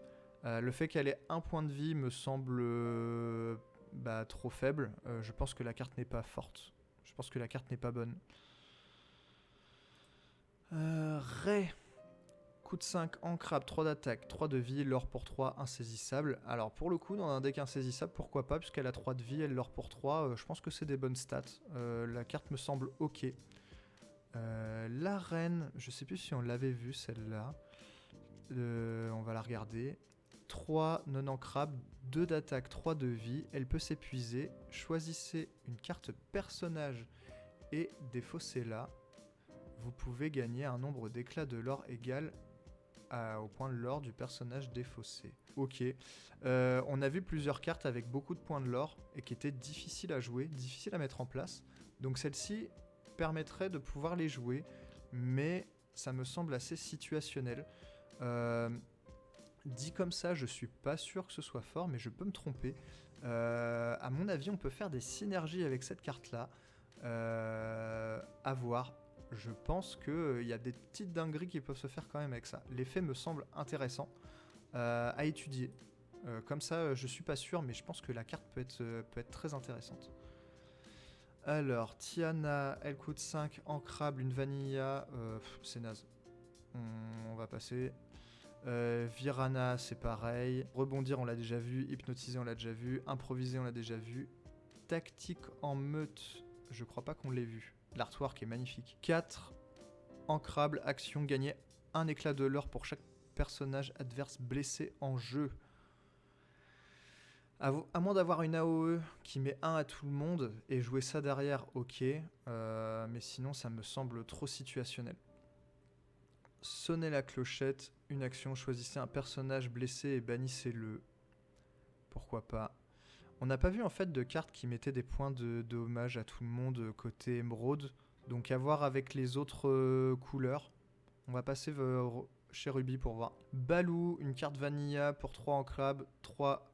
Le fait qu'elle ait 1 point de vie me semble trop faible. Je pense que la carte n'est pas forte. Je pense que la carte n'est pas bonne. Ray. Coûte 5, ancrable, 3 d'attaque, 3 de vie, l'or pour 3, insaisissable. Alors pour le coup, dans un deck insaisissable, pourquoi pas, puisqu'elle a 3 de vie, elle l'or pour 3, je pense que c'est des bonnes stats. La carte me semble ok. La reine, je sais plus si on l'avait vue celle-là. On va la regarder. 3 non ancrables, 2 d'attaque, 3 de vie. Elle peut s'épuiser. Choisissez une carte personnage et défaussez-la. Vous pouvez gagner un nombre d'éclats de l'or égal au point de l'or du personnage défaussé. Ok. On a vu plusieurs cartes avec beaucoup de points de l'or et qui étaient difficiles à jouer, difficiles à mettre en place. Donc celle-ci permettrait de pouvoir les jouer, mais ça me semble assez situationnel. Dit comme ça, je suis pas sûr que ce soit fort, mais je peux me tromper. À mon avis, on peut faire des synergies avec cette carte-là. À voir. Je pense qu'il y a des petites dingueries qui peuvent se faire quand même avec ça. L'effet me semble intéressant à étudier. Comme ça, je suis pas sûr, mais je pense que la carte peut être très intéressante. Alors, Tiana, elle coûte 5, ancrable, une vanilla, c'est naze. On va passer. Virana, c'est pareil. Rebondir, on l'a déjà vu. Hypnotiser, on l'a déjà vu. Improviser, on l'a déjà vu. Tactique en meute, je crois pas qu'on l'ait vu. L'artwork est magnifique. 4, ancrable, action, gagner un éclat de l'or pour chaque personnage adverse blessé en jeu. À moins d'avoir une AOE qui met 1 à tout le monde et jouer ça derrière, ok. Mais sinon, ça me semble trop situationnel. Sonnez la clochette, une action, choisissez un personnage blessé et bannissez-le. Pourquoi pas. On n'a pas vu en fait de cartes qui mettaient des points de hommage à tout le monde côté émeraude. Donc à voir avec les autres couleurs. On va passer chez Ruby pour voir. Balou, une carte vanilla pour 3 en crabe.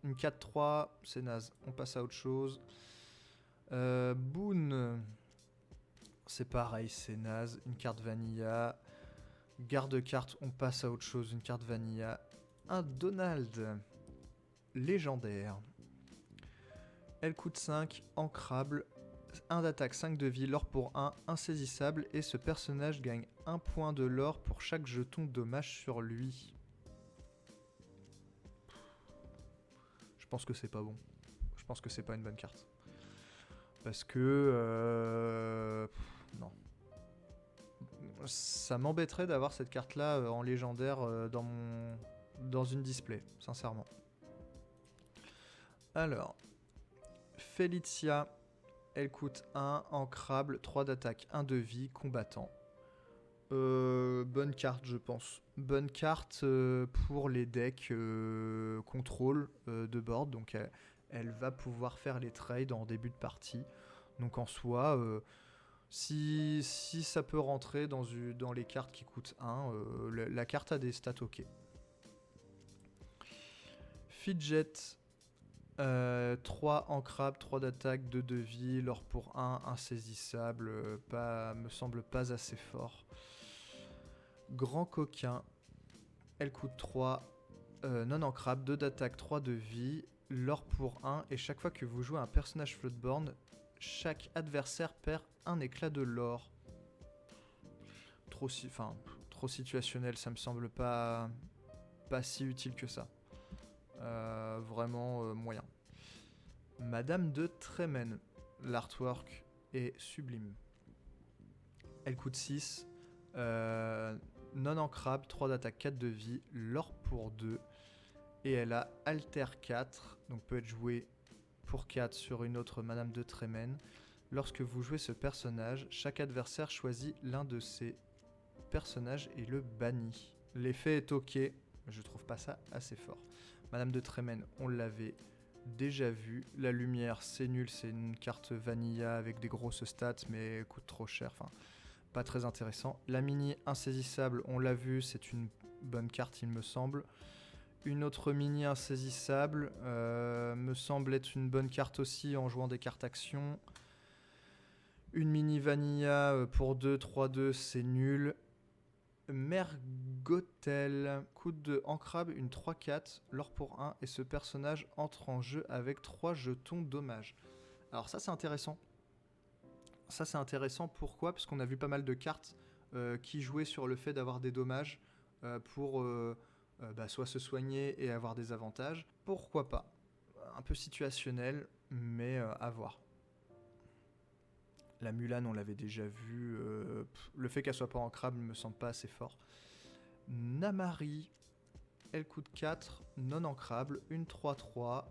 Une 4-3, c'est naze. On passe à autre chose. Boone, c'est pareil, c'est naze. Une carte vanilla. Garde-carte, on passe à autre chose. Une carte vanilla. Un Donald, légendaire. Elle coûte 5, ancrable, 1 d'attaque, 5 de vie, l'or pour 1, insaisissable, et ce personnage gagne 1 point de l'or pour chaque jeton dommage sur lui. Je pense que c'est pas bon. Je pense que c'est pas une bonne carte. Parce que... non. Ça m'embêterait d'avoir cette carte-là en légendaire dans une display, sincèrement. Alors, Felicia, elle coûte 1, ancrable, 3 d'attaque, 1 de vie, combattant. Bonne carte, je pense. Bonne carte pour les decks contrôle de board. Donc, elle va pouvoir faire les trades en début de partie. Donc, en soi, si ça peut rentrer dans les cartes qui coûtent 1, la carte a des stats ok. Fidget, 3 ancrable, 3 d'attaque, 2 de vie, l'or pour 1, insaisissable, me semble pas assez fort. Grand coquin, elle coûte 3, non ancrable, 2 d'attaque, 3 de vie, l'or pour 1, et chaque fois que vous jouez un personnage Floodborn, chaque adversaire perd un éclat de l'or. Trop situationnel, ça me semble pas si utile que ça. Vraiment moyen. Madame de Tremen, l'artwork est sublime. Elle coûte 6, non ancrable, 3 d'attaque, 4 de vie, l'or pour 2, et elle a alter 4, donc peut être jouée pour 4 sur une autre Madame de Tremen. Lorsque vous jouez ce personnage, chaque adversaire choisit l'un de ses personnages et le bannit. L'effet est ok, mais je trouve pas ça assez fort. Madame de Tremen, on l'avait déjà vu. La lumière, c'est nul, c'est une carte vanilla avec des grosses stats, mais coûte trop cher, enfin, pas très intéressant. La mini insaisissable, on l'a vu, c'est une bonne carte, il me semble. Une autre mini insaisissable me semble être une bonne carte aussi en jouant des cartes action. Une mini vanilla pour 2, 3-2, c'est nul. Mergotel, coûte de ancrable, une 3-4, l'or pour 1, et ce personnage entre en jeu avec 3 jetons dommage. Alors ça c'est intéressant. Ça c'est intéressant, pourquoi ? Parce qu'on a vu pas mal de cartes qui jouaient sur le fait d'avoir des dommages pour soit se soigner et avoir des avantages. Pourquoi pas ? Un peu situationnel, mais à voir. La Mulan, on l'avait déjà vu. Le fait qu'elle soit pas ancrable ne me semble pas assez fort. Namari, elle coûte 4, non ancrable, une 3-3,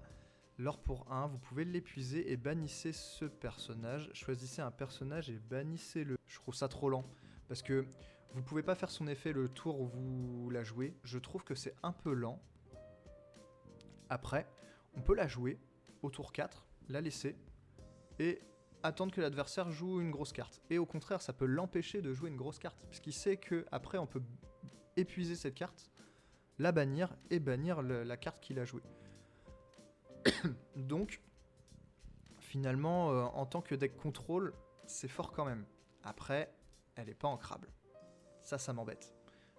l'or pour 1. Vous pouvez l'épuiser et bannissez ce personnage. Choisissez un personnage et bannissez-le. Je trouve ça trop lent. Parce que vous pouvez pas faire son effet le tour où vous la jouez. Je trouve que c'est un peu lent. Après, on peut la jouer au tour 4, la laisser et attendre que l'adversaire joue une grosse carte. Et au contraire, ça peut l'empêcher de jouer une grosse carte, puisqu'il sait qu'après, on peut épuiser cette carte, la bannir, et bannir la carte qu'il a jouée. Donc, finalement, en tant que deck contrôle, c'est fort quand même. Après, elle n'est pas ancrable. Ça m'embête.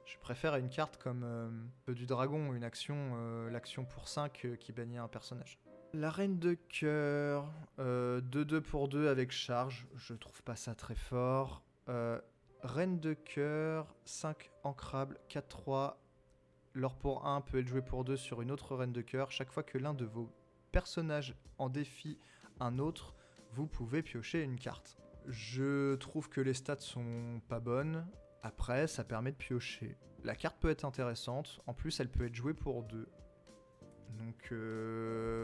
Je préfère une carte comme du dragon, une action, l'action pour 5 qui bannit un personnage. La reine de cœur, 2-2 pour 2 avec charge, je trouve pas ça très fort. Reine de cœur, 5 ancrable, 4-3. L'or pour 1 peut être joué pour 2 sur une autre reine de cœur. Chaque fois que l'un de vos personnages en défie un autre, vous pouvez piocher une carte. Je trouve que les stats sont pas bonnes. Après, ça permet de piocher. La carte peut être intéressante. En plus, elle peut être jouée pour 2. Donc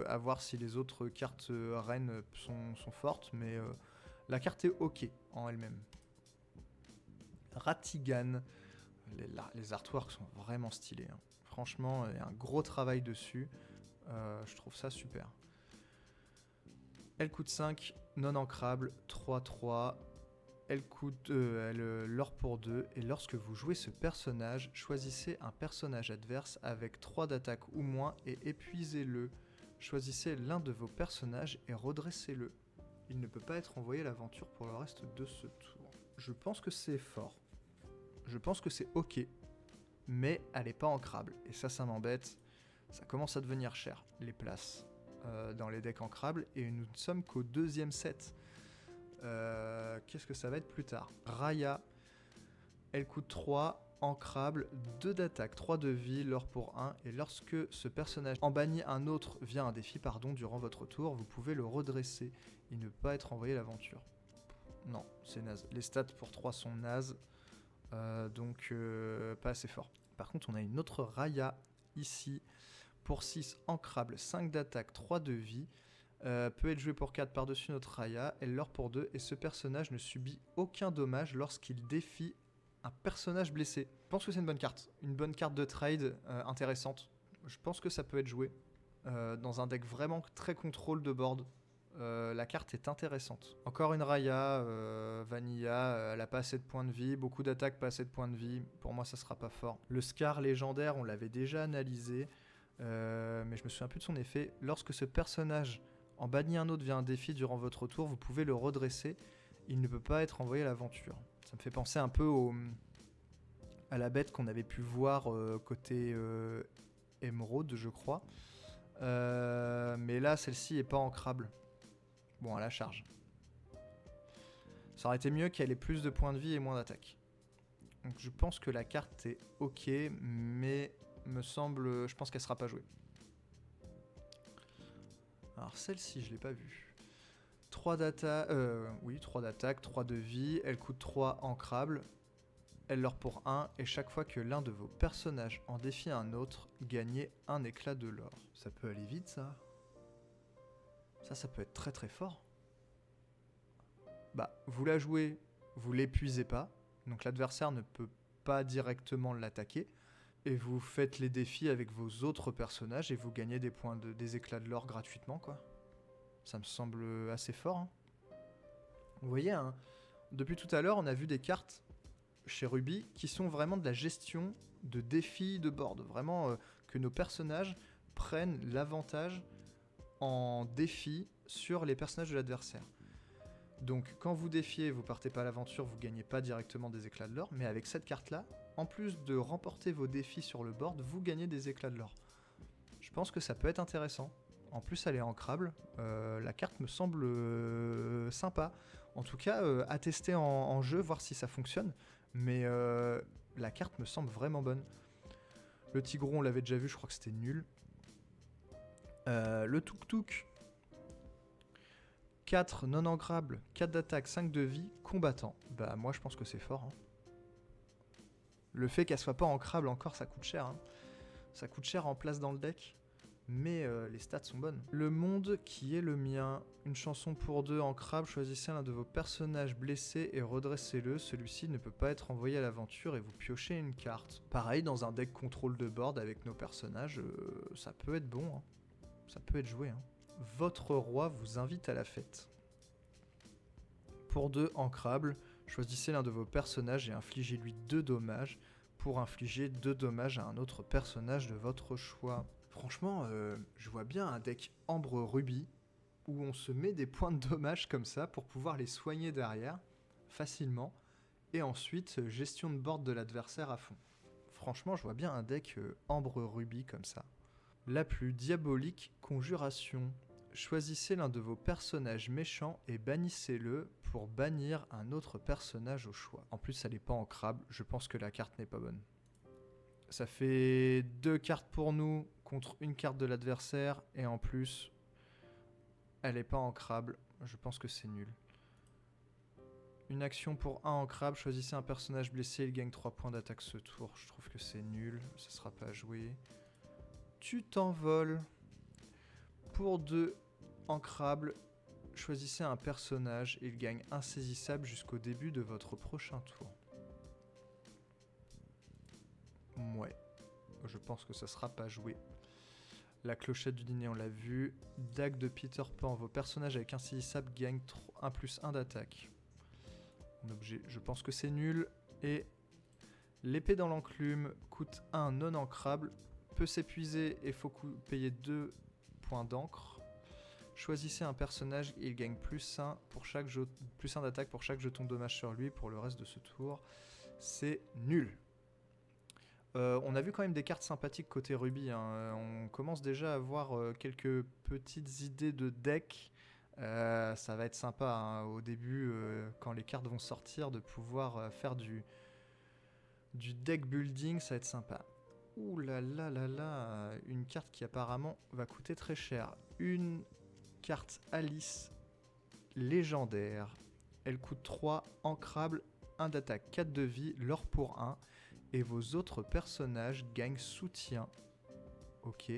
à voir si les autres cartes reines sont fortes, mais la carte est ok en elle-même. Ratigan, les artworks sont vraiment stylés. Hein. Franchement, il y a un gros travail dessus. Je trouve ça super. Elle coûte 5, non ancrable, 3-3. Elle coûte l'or pour 2. Et lorsque vous jouez ce personnage, choisissez un personnage adverse avec 3 d'attaque ou moins et épuisez-le. Choisissez l'un de vos personnages et redressez-le. Il ne peut pas être envoyé à l'aventure pour le reste de ce tour. Je pense que c'est fort. Je pense que c'est ok. Mais elle n'est pas ancrable. Et ça m'embête. Ça commence à devenir cher, les places dans les decks ancrables. Et nous ne sommes qu'au 2e set. Qu'est-ce que ça va être plus tard ? Raya, elle coûte 3, ancrable, 2 d'attaque, 3 de vie, l'or pour 1. Et lorsque ce personnage en bannit un autre via un défi, durant votre tour, vous pouvez le redresser. Il ne peut pas être envoyé à l'aventure. Non, c'est naze. Les stats pour 3 sont nazes. Donc pas assez fort. Par contre, on a une autre Raya ici. Pour 6, ancrable, 5 d'attaque, 3 de vie. Peut être joué pour 4 par-dessus notre Raya. Elle l'or pour 2. Et ce personnage ne subit aucun dommage lorsqu'il défie un personnage blessé. Je pense que c'est une bonne carte. Une bonne carte de trade intéressante. Je pense que ça peut être joué. Dans un deck vraiment très contrôle de board. La carte est intéressante. Encore une Raya, Vanilla, elle a pas assez de points de vie, beaucoup d'attaques, pas assez de points de vie. Pour moi, ça sera pas fort. Le Scar légendaire, on l'avait déjà analysé, mais je me souviens plus de son effet. Lorsque ce personnage en bannit un autre via un défi durant votre tour, vous pouvez le redresser. Il ne peut pas être envoyé à l'aventure. Ça me fait penser un peu à la bête qu'on avait pu voir côté Émeraude, je crois. Mais là, celle-ci est pas ancrable. Bon, à la charge. Ça aurait été mieux qu'elle ait plus de points de vie et moins d'attaque. Donc je pense que la carte est ok, mais je pense qu'elle sera pas jouée. Alors celle-ci, je l'ai pas vue. 3 d'attaque, 3 de vie, elle coûte 3 ancrable, elle l'or pour 1, et chaque fois que l'un de vos personnages en défie un autre, gagnez un éclat de l'or. Ça peut aller vite, ça. Ça peut être très très fort. Bah, vous la jouez, vous l'épuisez pas, donc l'adversaire ne peut pas directement l'attaquer, et vous faites les défis avec vos autres personnages et vous gagnez des éclats de l'or gratuitement, quoi. Ça me semble assez fort. Hein. Vous voyez, hein, depuis tout à l'heure, on a vu des cartes chez Ruby qui sont vraiment de la gestion de défis de board. Vraiment que nos personnages prennent l'avantage en défi sur les personnages de l'adversaire. Donc quand vous défiez, vous partez pas à l'aventure, vous gagnez pas directement des éclats de l'or, mais avec cette carte-là, en plus de remporter vos défis sur le board, vous gagnez des éclats de l'or. Je pense que ça peut être intéressant. En plus, elle est ancrable. La carte me semble sympa. En tout cas, à tester en jeu, voir si ça fonctionne. Mais la carte me semble vraiment bonne. Le Tigron, on l'avait déjà vu, je crois que c'était nul. Le Tuk Tuk. 4 non ancrables, 4 d'attaque, 5 de vie, combattant. Bah moi je pense que c'est fort. Hein. Le fait qu'elle soit pas ancrable encore, ça coûte cher. Hein. Ça coûte cher en place dans le deck. Mais les stats sont bonnes. Le monde qui est le mien. Une chanson pour 2 ancrable. Choisissez l'un de vos personnages blessés et redressez-le. Celui-ci ne peut pas être envoyé à l'aventure et vous piochez une carte. Pareil, dans un deck contrôle de board avec nos personnages, ça peut être bon. Hein. Ça peut être joué. Hein. Votre roi vous invite à la fête. Pour 2 ancrables, choisissez l'un de vos personnages et infligez-lui 2 dommages pour infliger 2 dommages à un autre personnage de votre choix. Franchement, je vois bien un deck Ambre Ruby où on se met des points de dommage comme ça pour pouvoir les soigner derrière facilement et ensuite gestion de board de l'adversaire à fond. Franchement, je vois bien un deck Ambre Ruby comme ça. La plus diabolique conjuration. Choisissez l'un de vos personnages méchants et bannissez-le pour bannir un autre personnage au choix. En plus, elle n'est pas ancrable, je pense que la carte n'est pas bonne. Ça fait 2 cartes pour nous contre une carte de l'adversaire et en plus, elle n'est pas ancrable, je pense que c'est nul. Une action pour 1 ancrable, choisissez un personnage blessé, il gagne 3 points d'attaque ce tour. Je trouve que c'est nul, ça sera pas joué. Tu t'envoles. Pour 2 ancrables, choisissez un personnage, il gagne insaisissable jusqu'au début de votre prochain tour. Ouais, je pense que ça sera pas joué. La clochette du dîner, on l'a vu. Dague de Peter Pan, vos personnages avec insaisissable gagnent 1+1 d'attaque. Objet, je pense que c'est nul. Et l'épée dans l'enclume coûte 1 non ancrable, peut s'épuiser et faut payer 2 points d'encre. Choisissez un personnage et il gagne +1 d'attaque pour chaque jeton dommage sur lui pour le reste de ce tour. C'est nul. On a vu quand même des cartes sympathiques côté Ruby. Hein. On commence déjà à avoir quelques petites idées de deck. Ça va être sympa hein, au début, quand les cartes vont sortir, de pouvoir faire Du deck building, ça va être sympa. Ouh là là là là, une carte qui apparemment va coûter très cher. Une carte Alice légendaire. Elle coûte 3, ancrable, 1 d'attaque, 4 de vie, l'or pour 1. Et vos autres personnages gagnent soutien. Ok.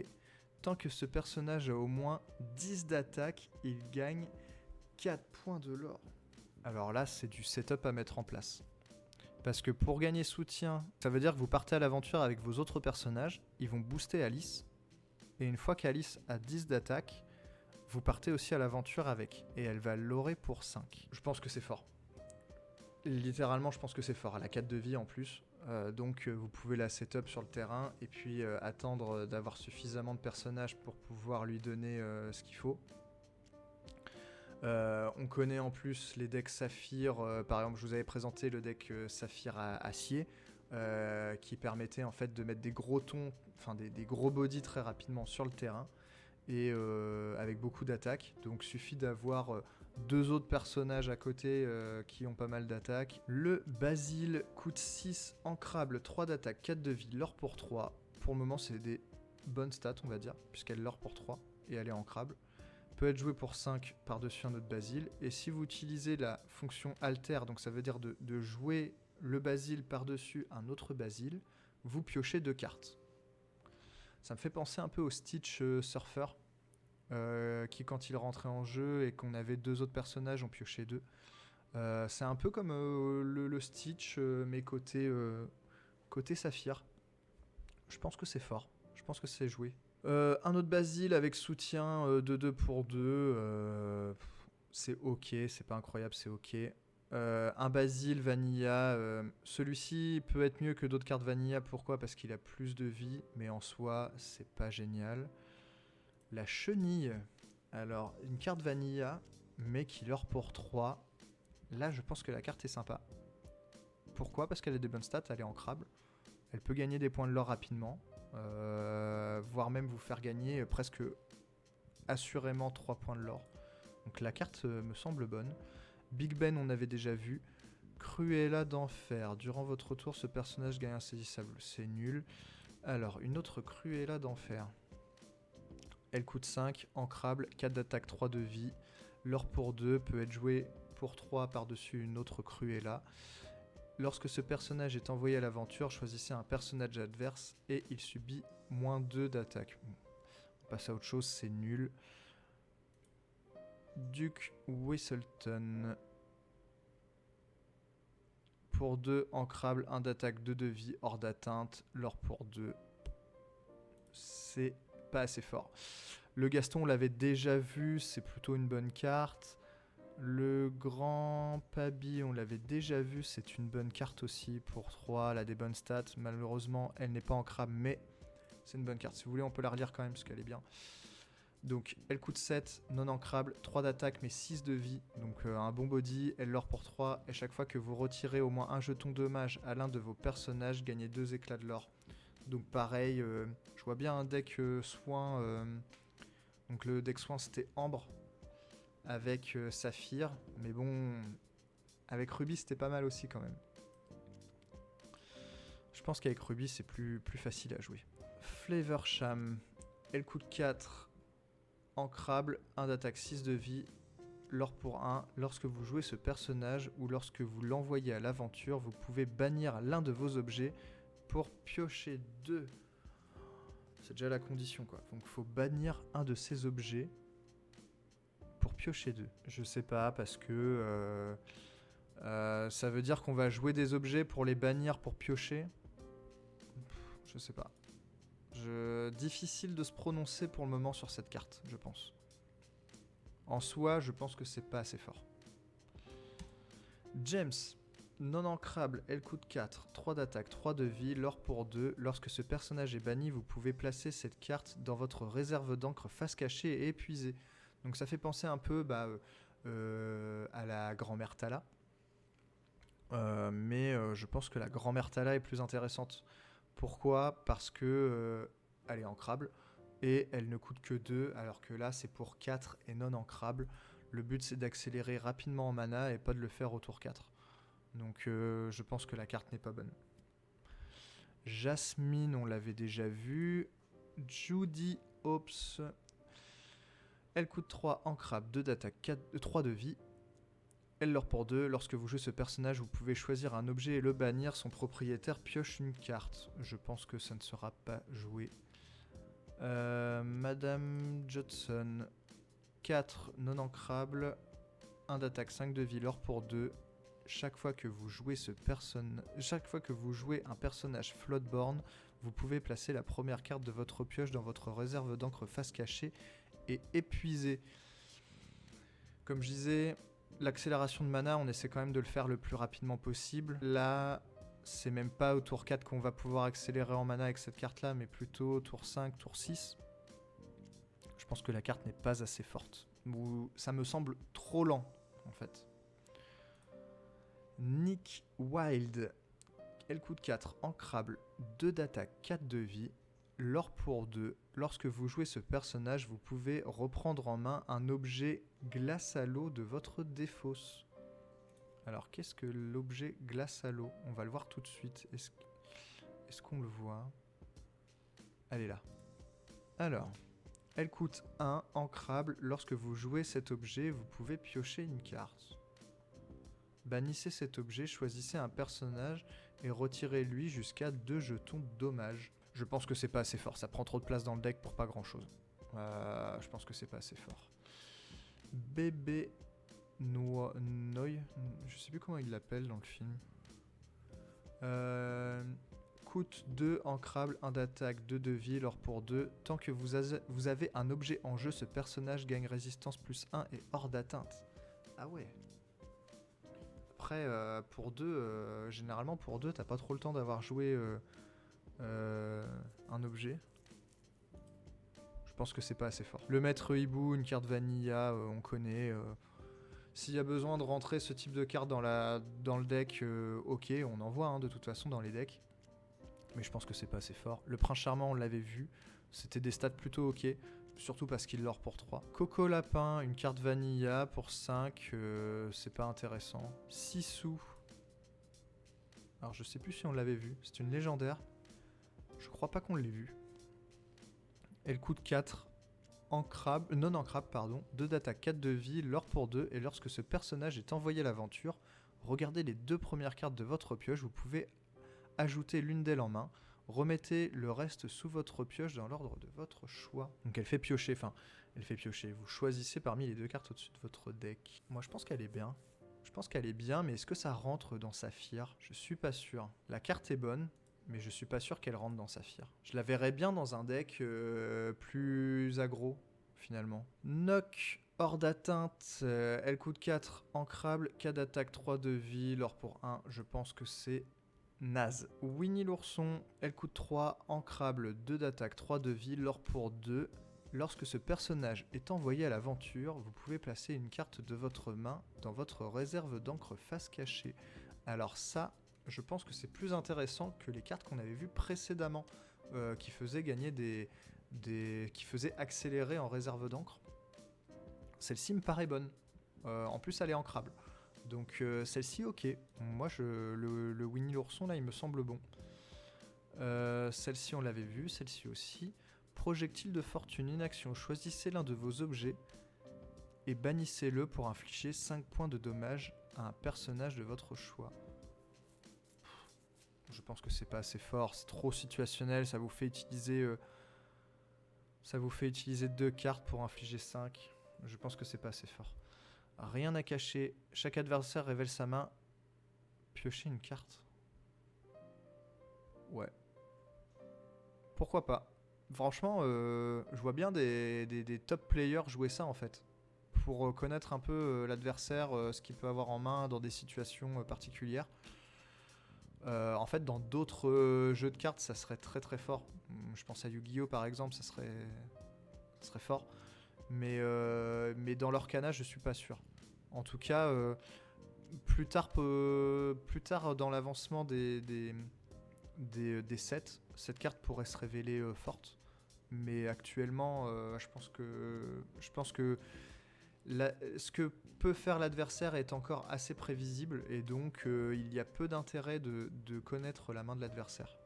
Tant que ce personnage a au moins 10 d'attaque, il gagne 4 points de l'or. Alors là, c'est du setup à mettre en place. Parce que pour gagner soutien, ça veut dire que vous partez à l'aventure avec vos autres personnages, ils vont booster Alice, et une fois qu'Alice a 10 d'attaque, vous partez aussi à l'aventure avec, et elle va l'aurer pour 5. Je pense que c'est fort. Littéralement, je pense que c'est fort. Elle a 4 de vie en plus, donc vous pouvez la setup sur le terrain, et puis attendre d'avoir suffisamment de personnages pour pouvoir lui donner ce qu'il faut. On connaît en plus les decks Saphir, par exemple je vous avais présenté le deck Saphir à acier, qui permettait en fait de mettre des gros tons, enfin des gros bodies très rapidement sur le terrain, et avec beaucoup d'attaques, donc suffit d'avoir 2 autres personnages à côté qui ont pas mal d'attaques. Le Basile coûte 6, ancrable, 3 d'attaque, 4 de vie, l'or pour 3, pour le moment c'est des bonnes stats on va dire, puisqu'elle l'or pour 3, et elle est ancrable. Peut être joué pour 5 par-dessus un autre Basile. Et si vous utilisez la fonction alter, donc ça veut dire de jouer le Basile par-dessus un autre Basile, vous piochez 2 cartes. Ça me fait penser un peu au Stitch Surfer, qui quand il rentrait en jeu et qu'on avait 2 autres personnages, on piochait 2. C'est un peu comme le Stitch, mais côté Saphir. Je pense que c'est fort. Je pense que c'est joué. Un autre Basile avec soutien de 2 pour 2, c'est ok, c'est pas incroyable, c'est ok. Un Basile Vanilla, celui-ci peut être mieux que d'autres cartes Vanilla, pourquoi? Parce qu'il a plus de vie, mais en soi, c'est pas génial. La Chenille, alors une carte Vanilla, mais qui l'or pour 3. Là, je pense que la carte est sympa. Pourquoi? Parce qu'elle a des bonnes stats, elle est ancrable. Elle peut gagner des points de l'or rapidement. Voire même vous faire gagner presque assurément 3 points de l'or. Donc la carte me semble bonne. Big Ben on avait déjà vu. Cruella d'enfer. Durant votre tour, ce personnage gagne insaisissable. C'est nul. Alors, une autre Cruella d'enfer. Elle coûte 5, ancrable, 4 d'attaque, 3 de vie. L'or pour 2 peut être joué pour 3 par-dessus une autre Cruella. Lorsque ce personnage est envoyé à l'aventure, choisissez un personnage adverse et il subit moins 2 d'attaque. On passe à autre chose, c'est nul. Duke Whistleton. Pour 2, ancrable, 1 d'attaque, 2 de vie, hors d'atteinte. L'or pour 2. C'est pas assez fort. Le Gaston, on l'avait déjà vu, c'est plutôt une bonne carte. Le Grand Pabi, on l'avait déjà vu, c'est une bonne carte aussi pour 3, elle a des bonnes stats. Malheureusement, elle n'est pas ancrable, mais c'est une bonne carte. Si vous voulez, on peut la relire quand même, parce qu'elle est bien. Donc, elle coûte 7, non ancrable, 3 d'attaque, mais 6 de vie. Donc, un bon body, elle l'or pour 3. Et chaque fois que vous retirez au moins un jeton dommage à l'un de vos personnages, gagnez 2 éclats de l'or. Donc, pareil, je vois bien un deck soin. Donc, le deck soin, c'était Ambre avec Saphir, mais bon, avec Ruby c'était pas mal aussi quand même. Je pense qu'avec Ruby c'est plus facile à jouer. Flavorsham, elle coûte 4, ancrable, 1 d'attaque, 6 de vie, l'or pour 1. Lorsque vous jouez ce personnage ou lorsque vous l'envoyez à l'aventure, vous pouvez bannir l'un de vos objets pour piocher 2. C'est déjà la condition quoi, donc il faut bannir un de ces objets pour piocher 2. Je sais pas, parce que ça veut dire qu'on va jouer des objets pour les bannir pour piocher. Je sais pas. Difficile de se prononcer pour le moment sur cette carte, je pense. En soi, je pense que c'est pas assez fort. James, non ancrable, elle coûte 4, 3 d'attaque, 3 de vie, l'or pour 2. Lorsque ce personnage est banni, vous pouvez placer cette carte dans votre réserve d'encre face cachée et épuisée. Donc ça fait penser un peu à la grand-mère Tala. Mais je pense que la grand-mère Tala est plus intéressante. Pourquoi? Parce que elle est ancrable et elle ne coûte que 2, alors que là c'est pour 4 et non ancrable. Le but c'est d'accélérer rapidement en mana et pas de le faire au tour 4. Donc je pense que la carte n'est pas bonne. Jasmine, on l'avait déjà vu. Judy Hopes. Elle coûte 3 en crabe, 2 d'attaque, 3 de vie. Elle leur pour 2. Lorsque vous jouez ce personnage, vous pouvez choisir un objet et le bannir. Son propriétaire pioche une carte. Je pense que ça ne sera pas joué. Madame Johnson. 4 non ancrables. 1 d'attaque, 5 de vie, l'or pour 2. Chaque fois que vous jouez un personnage Floodborn, vous pouvez placer la première carte de votre pioche dans votre réserve d'encre face cachée et épuiser. Comme je disais, l'accélération de mana, on essaie quand même de le faire le plus rapidement possible. Là, c'est même pas au tour 4 qu'on va pouvoir accélérer en mana avec cette carte-là, mais plutôt tour 5, tour 6. Je pense que la carte n'est pas assez forte. Ou ça me semble trop lent, en fait. Nick Wild. Elle coûte 4 ancrable, 2 d'attaque, 4 de vie. L'or pour 2. Lorsque vous jouez ce personnage, vous pouvez reprendre en main un objet glace à l'eau de votre défausse. Alors, qu'est-ce que l'objet glace à l'eau? On va le voir tout de suite. Est-ce qu'on le voit? Elle est là. Alors, elle coûte 1 ancrable. Lorsque vous jouez cet objet, vous pouvez piocher une carte. Bannissez cet objet, choisissez un personnage et retirez-lui jusqu'à 2 jetons dommage. Je pense que c'est pas assez fort, ça prend trop de place dans le deck pour pas grand chose. Je pense que c'est pas assez fort. Bébé Noy, je sais plus comment il l'appelle dans le film. Coûte 2 ancrable, 1 d'attaque, 2 de vie, l'or pour 2. Tant que vous avez un objet en jeu, ce personnage gagne résistance plus 1 et hors d'atteinte. Ah ouais. Après, pour 2, généralement pour 2, t'as pas trop le temps d'avoir joué un objet. Je pense que c'est pas assez fort. Le maître hibou, une carte vanilla, on connaît. S'il y a besoin de rentrer ce type de carte dans le deck, ok, on en voit de toute façon dans les decks. Mais je pense que c'est pas assez fort. Le prince charmant, on l'avait vu. C'était des stats plutôt ok. Surtout parce qu'il l'or pour 3. Coco Lapin, une carte vanilla pour 5, c'est pas intéressant. Sissou. Alors je sais plus si on l'avait vu, c'est une légendaire. Je crois pas qu'on l'ait vu. Elle coûte 4, non ancrable, pardon, 2 d'attaque, 4 de vie, l'or pour 2, et lorsque ce personnage est envoyé à l'aventure, regardez les 2 premières cartes de votre pioche, vous pouvez ajouter l'une d'elles en main. Remettez le reste sous votre pioche dans l'ordre de votre choix. Donc elle fait piocher, vous choisissez parmi les 2 cartes au-dessus de votre deck. Moi je pense qu'elle est bien. Mais est-ce que ça rentre dans Saphir? Je suis pas sûr. La carte est bonne, mais je suis pas sûr qu'elle rentre dans Saphir. Je la verrais bien dans un deck plus aggro, finalement. Nock, hors d'atteinte, elle coûte 4, ancrable, 4 d'attaque, 3 de vie, l'or pour 1, je pense que c'est naze. Winnie l'ourson, elle coûte 3, ancrable, 2 d'attaque, 3 de vie, l'or pour 2. Lorsque ce personnage est envoyé à l'aventure, vous pouvez placer une carte de votre main dans votre réserve d'encre face cachée. Alors ça, je pense que c'est plus intéressant que les cartes qu'on avait vues précédemment, qui faisaient gagner qui faisaient accélérer en réserve d'encre. Celle-ci me paraît bonne. En plus, elle est ancrable. Donc celle-ci, ok. Moi, le Winnie l'ourson, là, il me semble bon. Celle-ci, on l'avait vue. Celle-ci aussi. Projectile de fortune, inaction. Choisissez l'un de vos objets et bannissez-le pour infliger 5 points de dommage à un personnage de votre choix. Je pense que c'est pas assez fort. C'est trop situationnel. Ça vous fait utiliser 2 cartes pour infliger 5. Je pense que c'est pas assez fort. Rien à cacher. Chaque adversaire révèle sa main. Piocher une carte. Ouais. Pourquoi pas? Franchement, je vois bien des top players jouer ça en fait. Pour connaître un peu l'adversaire, ce qu'il peut avoir en main dans des situations particulières. En fait, dans d'autres jeux de cartes, ça serait très très fort. Je pense à Yu-Gi-Oh par exemple, ça serait fort. Mais dans l'Orcana, je suis pas sûr. En tout cas, plus tard dans l'avancement des sets, cette carte pourrait se révéler forte. Mais actuellement, je pense que ce que peut faire l'adversaire est encore assez prévisible et donc il y a peu d'intérêt de connaître la main de l'adversaire.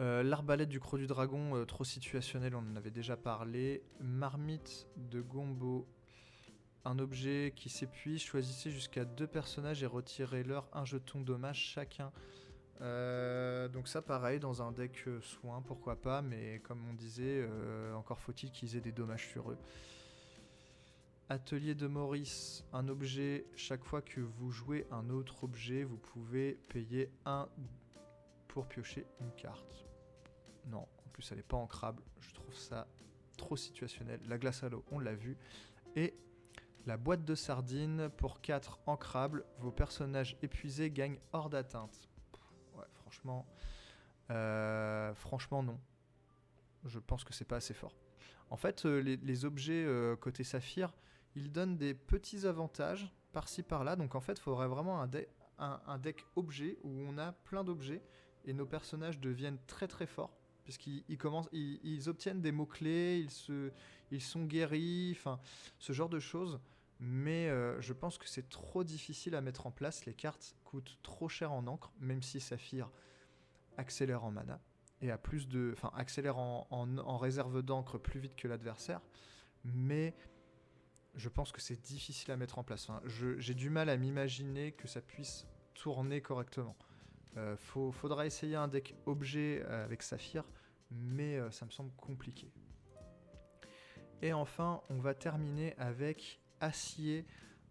L'arbalète du croc du dragon, trop situationnel, on en avait déjà parlé. Marmite de Gombo, un objet qui s'épuise, choisissez jusqu'à 2 personnages et retirez-leur un jeton dommage chacun. Donc ça pareil, dans un deck soin, pourquoi pas, mais comme on disait, encore faut-il qu'ils aient des dommages sur eux. Atelier de Maurice, un objet, chaque fois que vous jouez un autre objet, vous pouvez payer 1 pour piocher une carte. Non, en plus elle n'est pas ancrable, je trouve ça trop situationnel. La glace à l'eau, on l'a vu. Et la boîte de sardines, pour 4 ancrables, vos personnages épuisés gagnent hors d'atteinte. Ouais, franchement non. Je pense que c'est pas assez fort. En fait, les objets côté saphir, ils donnent des petits avantages par-ci par-là. Donc en fait, il faudrait vraiment un deck objet où on a plein d'objets et nos personnages deviennent très très forts. Puisqu'ils ils obtiennent des mots-clés, ils sont guéris, enfin, ce genre de choses. Mais je pense que c'est trop difficile à mettre en place. Les cartes coûtent trop cher en encre, même si Saphir accélère en mana et accélère en réserve d'encre plus vite que l'adversaire. Mais je pense que c'est difficile à mettre en place. Enfin, j'ai du mal à m'imaginer que ça puisse tourner correctement. Faudra essayer un deck objet avec Saphir, mais ça me semble compliqué. Et enfin, on va terminer avec Acier.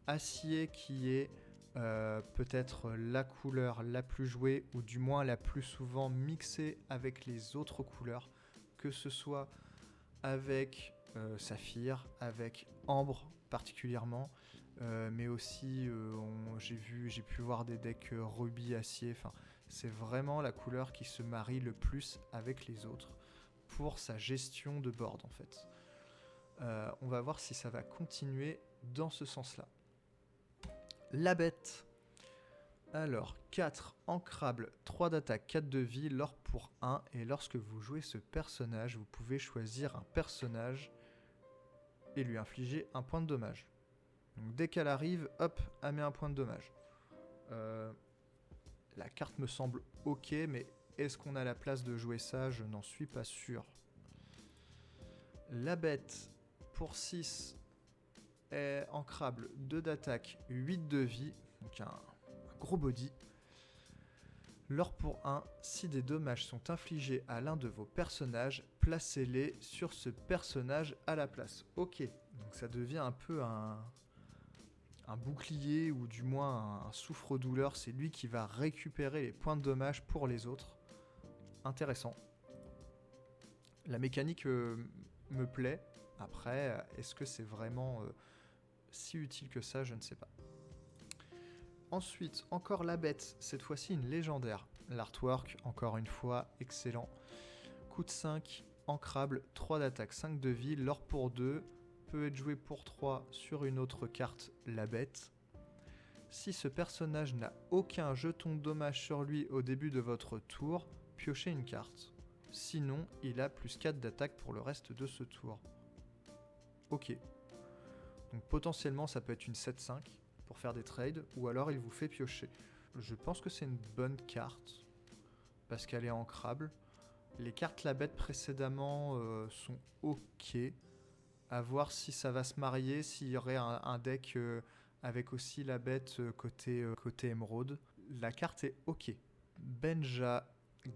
Acier qui est peut-être la couleur la plus jouée, ou du moins la plus souvent mixée avec les autres couleurs, que ce soit avec Saphir, avec Ambre particulièrement, mais aussi j'ai pu voir des decks Rubis, Acier, enfin c'est vraiment la couleur qui se marie le plus avec les autres pour sa gestion de board en fait. On va voir si ça va continuer dans ce sens-là. La bête. Alors, 4 ancrables, 3 d'attaque, 4 de vie, l'or pour 1. Et lorsque vous jouez ce personnage, vous pouvez choisir un personnage et lui infliger un point de dommage. Donc dès qu'elle arrive, hop, elle met un point de dommage. La carte me semble ok, mais est-ce qu'on a la place de jouer ça? Je n'en suis pas sûr. La bête, pour 6, est ancrable, 2 d'attaque, 8 de vie, donc un gros body. L'or pour 1, si des dommages sont infligés à l'un de vos personnages, placez-les sur ce personnage à la place. Ok, donc ça devient un peu un bouclier, ou du moins un souffre-douleur. C'est lui qui va récupérer les points de dommage pour les autres. Intéressant. La mécanique me plaît. Après, est-ce que c'est vraiment si utile que ça? Je ne sais pas. Ensuite, encore la bête, cette fois-ci une légendaire. L'artwork, encore une fois, excellent. Coûte 5, ancrable, 3 d'attaque, 5 de vie, l'or pour 2, peut être joué pour 3 sur une autre carte, la bête. Si ce personnage n'a aucun jeton de dommage sur lui au début de votre tour, piochez une carte. Sinon, il a plus 4 d'attaque pour le reste de ce tour. Ok. Donc potentiellement, ça peut être une 7-5 pour faire des trades, ou alors il vous fait piocher. Je pense que c'est une bonne carte, parce qu'elle est ancrable. Les cartes la bête précédemment sont ok. À voir si ça va se marier, s'il y aurait un deck avec aussi la bête côté émeraude. La carte est ok. Benja,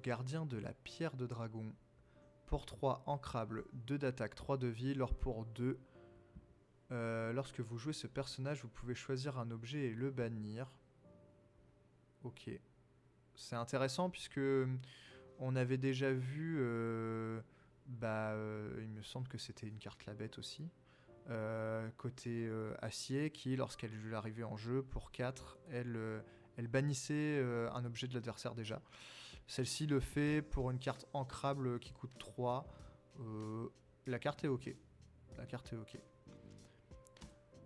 gardien de la pierre de dragon. Pour 3 ancrable, 2 d'attaque, 3 de vie, l'or pour 2. Lorsque vous jouez ce personnage, vous pouvez choisir un objet et le bannir. Ok. C'est intéressant puisque on avait déjà vu... il me semble que c'était une carte la bête aussi. Côté acier, qui, lorsqu'elle arrivait en jeu, pour 4, elle bannissait un objet de l'adversaire déjà. Celle-ci le fait pour une carte ancrable qui coûte 3. La carte est ok.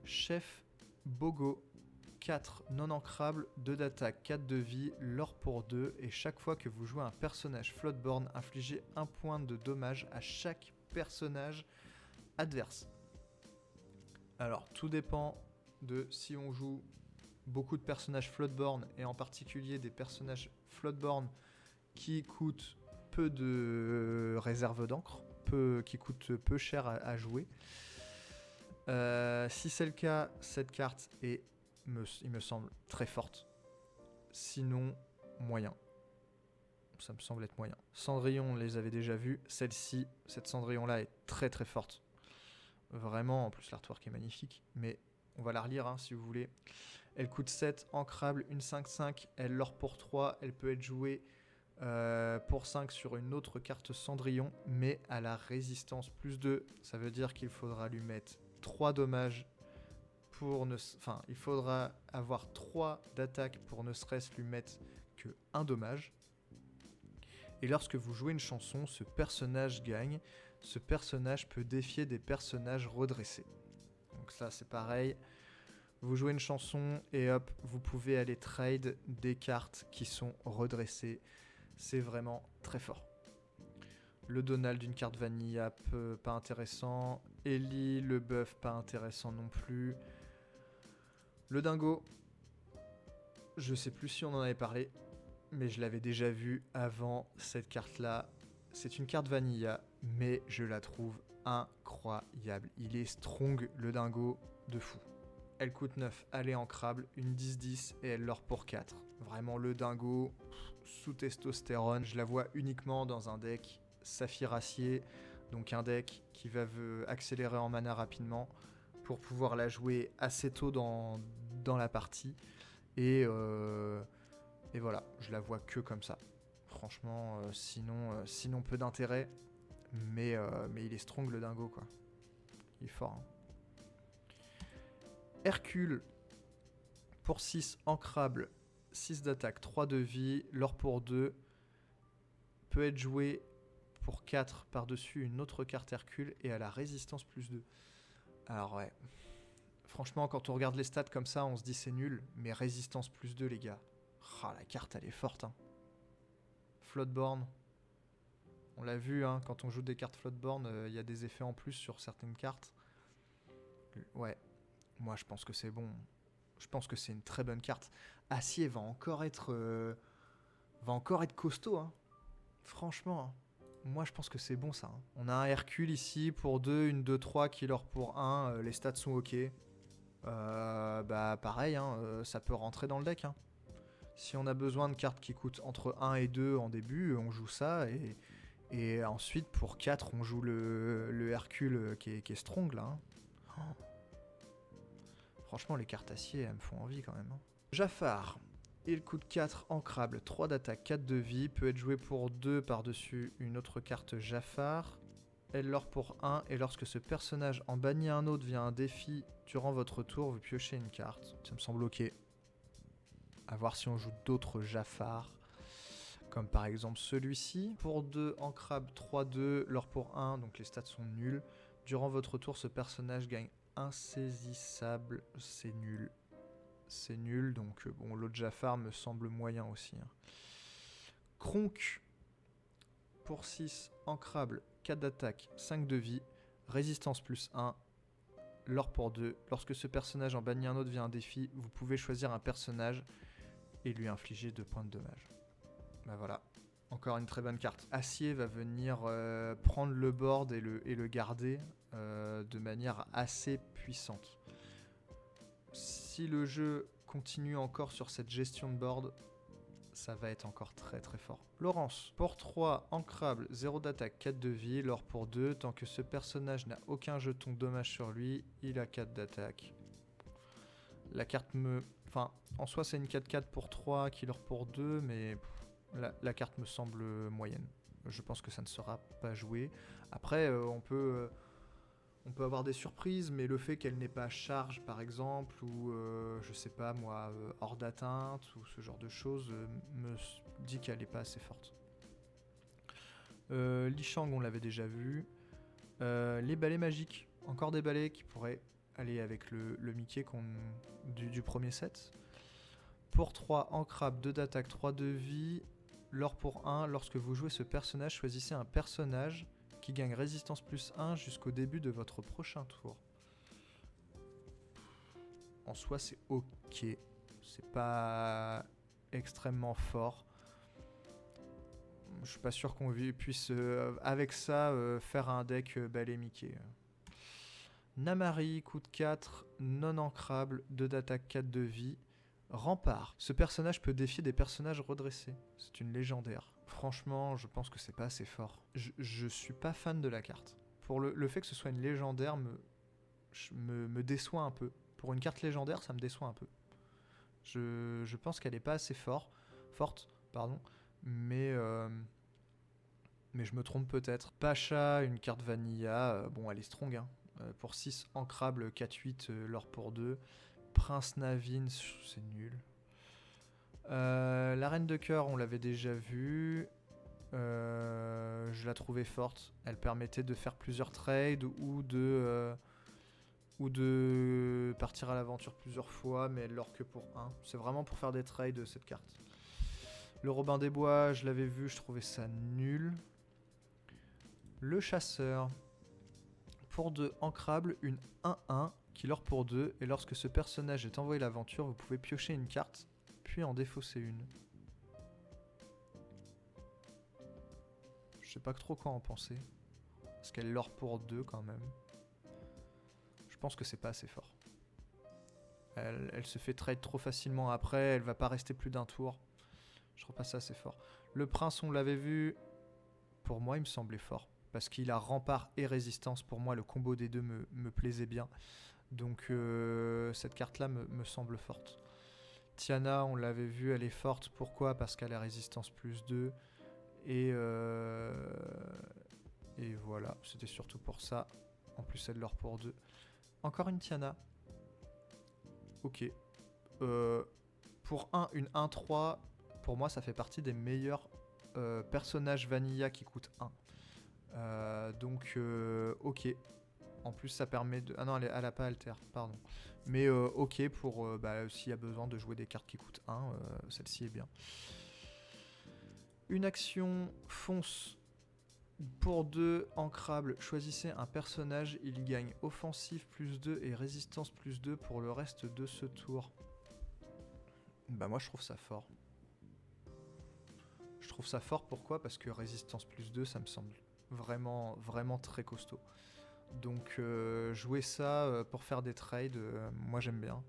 Chef Bogo, 4 non ancrables, 2 d'attaque, 4 de vie, l'or pour 2, et chaque fois que vous jouez un personnage Floodborn, infligez un point de dommage à chaque personnage adverse. Alors, tout dépend de si on joue beaucoup de personnages Floodborn, et en particulier des personnages Floodborn qui coûtent peu de réserve d'encre, qui coûte peu cher à jouer. Si c'est le cas, cette carte il me semble très forte. Sinon, moyen. Ça me semble être moyen. Cendrillon, on les avait déjà vus. Cette Cendrillon-là est très très forte. Vraiment, en plus l'artwork est magnifique. Mais on va la relire si vous voulez. Elle coûte 7, ancrable, une 5-5. Elle lore pour 3. Elle peut être jouée pour 5 sur une autre carte Cendrillon. Mais à la résistance plus 2. Ça veut dire qu'il faudra lui mettre 3 dommages. Il faudra avoir 3 d'attaque pour ne serait-ce lui mettre que 1 dommage. Et lorsque vous jouez une chanson, ce personnage gagne. Ce personnage peut défier des personnages redressés. Donc ça c'est pareil. Vous jouez une chanson et hop, vous pouvez aller trade des cartes qui sont redressées. C'est vraiment très fort. Le Donald d'une carte Vanilla, pas intéressant. Ellie, le buff, pas intéressant non plus. Le Dingo, je sais plus si on en avait parlé, mais je l'avais déjà vu avant cette carte-là. C'est une carte Vanilla, mais je la trouve incroyable. Il est strong, le Dingo, de fou. Elle coûte 9, elle est ancrable, une 10-10 et elle lore pour 4. Vraiment le Dingo, sous testostérone. Je la vois uniquement dans un deck Saphir-Acier, donc un deck qui va accélérer en mana rapidement pour pouvoir la jouer assez tôt dans la partie. Et voilà, je la vois que comme ça. Franchement, sinon peu d'intérêt. Mais il est strong le Dingo, quoi. Il est fort. Hercule, pour 6, ancrable, 6 d'attaque, 3 de vie, l'or pour 2. Peut être joué pour 4 par-dessus une autre carte Hercule et à la résistance plus 2. Alors ouais, franchement, quand on regarde les stats comme ça, on se dit c'est nul, mais résistance plus 2, les gars. La carte, elle est forte. Floodborn, on l'a vu, quand on joue des cartes Floodborn, il y a des effets en plus sur certaines cartes. Ouais, moi je pense que c'est bon. Je pense que c'est une très bonne carte. Acier va encore être costaud. Franchement, moi je pense que c'est bon ça. On a un Hercule ici pour 2, une 2-3 qui leur pour 1. Les stats sont ok. Pareil, ça peut rentrer dans le deck. Si on a besoin de cartes qui coûtent entre 1 et 2 en début, on joue ça. Et ensuite, pour 4, on joue le Hercule qui est strong là. Franchement, les cartes acier, elles me font envie quand même. Jafar, il coûte 4, ancrable, 3 d'attaque, 4 de vie. Peut être joué pour 2 par-dessus une autre carte Jafar. Elle lore pour 1. Et lorsque ce personnage en bannit un autre via un défi, durant votre tour, vous piochez une carte. Ça me semble ok. À voir si on joue d'autres Jafar. Comme par exemple celui-ci. Pour 2, ancrable, 3-2, lore pour 1. Donc les stats sont nuls. Durant votre tour, ce personnage gagne insaisissable. C'est nul. C'est nul. Donc bon, l'autre Jafar me semble moyen aussi. Kronk. Pour 6, ancrable, 4 d'attaque, 5 de vie. Résistance plus 1. Lore pour 2. Lorsque ce personnage en bannit un autre via un défi, vous pouvez choisir un personnage et lui infliger 2 points de dommage. Voilà. Encore une très bonne carte. Acier va venir prendre le board et le garder de manière assez puissante. Si le jeu continue encore sur cette gestion de board, ça va être encore très très fort. Laurence, pour 3, ancrable, 0 d'attaque, 4 de vie, l'or pour 2. Tant que ce personnage n'a aucun jeton dommage sur lui, il a 4 d'attaque. La carte en soi c'est une 4-4 pour 3 qui l'or pour 2, mais la carte me semble moyenne. Je pense que ça ne sera pas joué. Après, on peut avoir des surprises, mais le fait qu'elle n'ait pas charge, par exemple, ou je sais pas moi, hors d'atteinte, ou ce genre de choses, me dit qu'elle n'est pas assez forte. Li Shang, on l'avait déjà vu. Les balais magiques, encore des balais qui pourraient aller avec le Mickey du premier set. Pour 3, ancrable, 2 d'attaque, 3 de vie. L'or pour 1, lorsque vous jouez ce personnage, choisissez un personnage qui gagne résistance plus 1 jusqu'au début de votre prochain tour. En soi, c'est ok. C'est pas extrêmement fort. Je suis pas sûr qu'on puisse, avec ça, faire un deck balai Mickey. Namari, coûte 4, non ancrable, 2 d'attaque, 4 de vie. Rempart. Ce personnage peut défier des personnages redressés. C'est une légendaire. Franchement, je pense que c'est pas assez fort. Je suis pas fan de la carte. Pour le fait que ce soit une légendaire me déçoit un peu. Pour une carte légendaire, ça me déçoit un peu. Je pense qu'elle est pas assez forte, pardon. Mais je me trompe peut-être. Pacha, une carte vanilla, bon elle est strong, hein. Pour 6, ancrable, 4-8, l'or pour 2. Prince Navin, c'est nul. La reine de cœur, on l'avait déjà vue. Je la trouvais forte. Elle permettait de faire plusieurs trades ou de partir à l'aventure plusieurs fois, mais elle l'or que pour 1. C'est vraiment pour faire des trades cette carte. Le Robin des Bois, je l'avais vu, je trouvais ça nul. Le chasseur. Pour 2 ancrable, une 1-1 qui l'or pour 2. Et lorsque ce personnage est envoyé à l'aventure, vous pouvez piocher une carte, puis en défausser une. Je sais pas trop quoi en penser. Parce qu'elle l'or pour 2 quand même. Je pense que c'est pas assez fort. Elle se fait trade trop facilement après, elle va pas rester plus d'un tour. Je trouve pas ça assez fort. Le prince, on l'avait vu. Pour moi, il me semblait fort. Parce qu'il a rempart et résistance. Pour moi, le combo des deux me plaisait bien. Donc cette carte-là me semble forte. Tiana, on l'avait vu, elle est forte. Pourquoi? Parce qu'elle a résistance plus 2. Et voilà, c'était surtout pour ça. En plus, elle l'or pour 2. Encore une Tiana. Ok. Pour une 1-3, pour moi, ça fait partie des meilleurs personnages vanilla qui coûtent 1. Donc, ok. En plus, ça permet de... Ah non, elle a pas alter, pardon. Mais ok, pour s'il y a besoin de jouer des cartes qui coûtent 1, celle-ci est bien. Une action, fonce. Pour 2, ancrable, choisissez un personnage, il gagne offensive plus 2 et résistance plus 2 pour le reste de ce tour. Bah moi je trouve ça fort. Je trouve ça fort, pourquoi? Parce que résistance plus 2, ça me semble vraiment, vraiment très costaud. Donc jouer ça pour faire des trades, moi j'aime bien.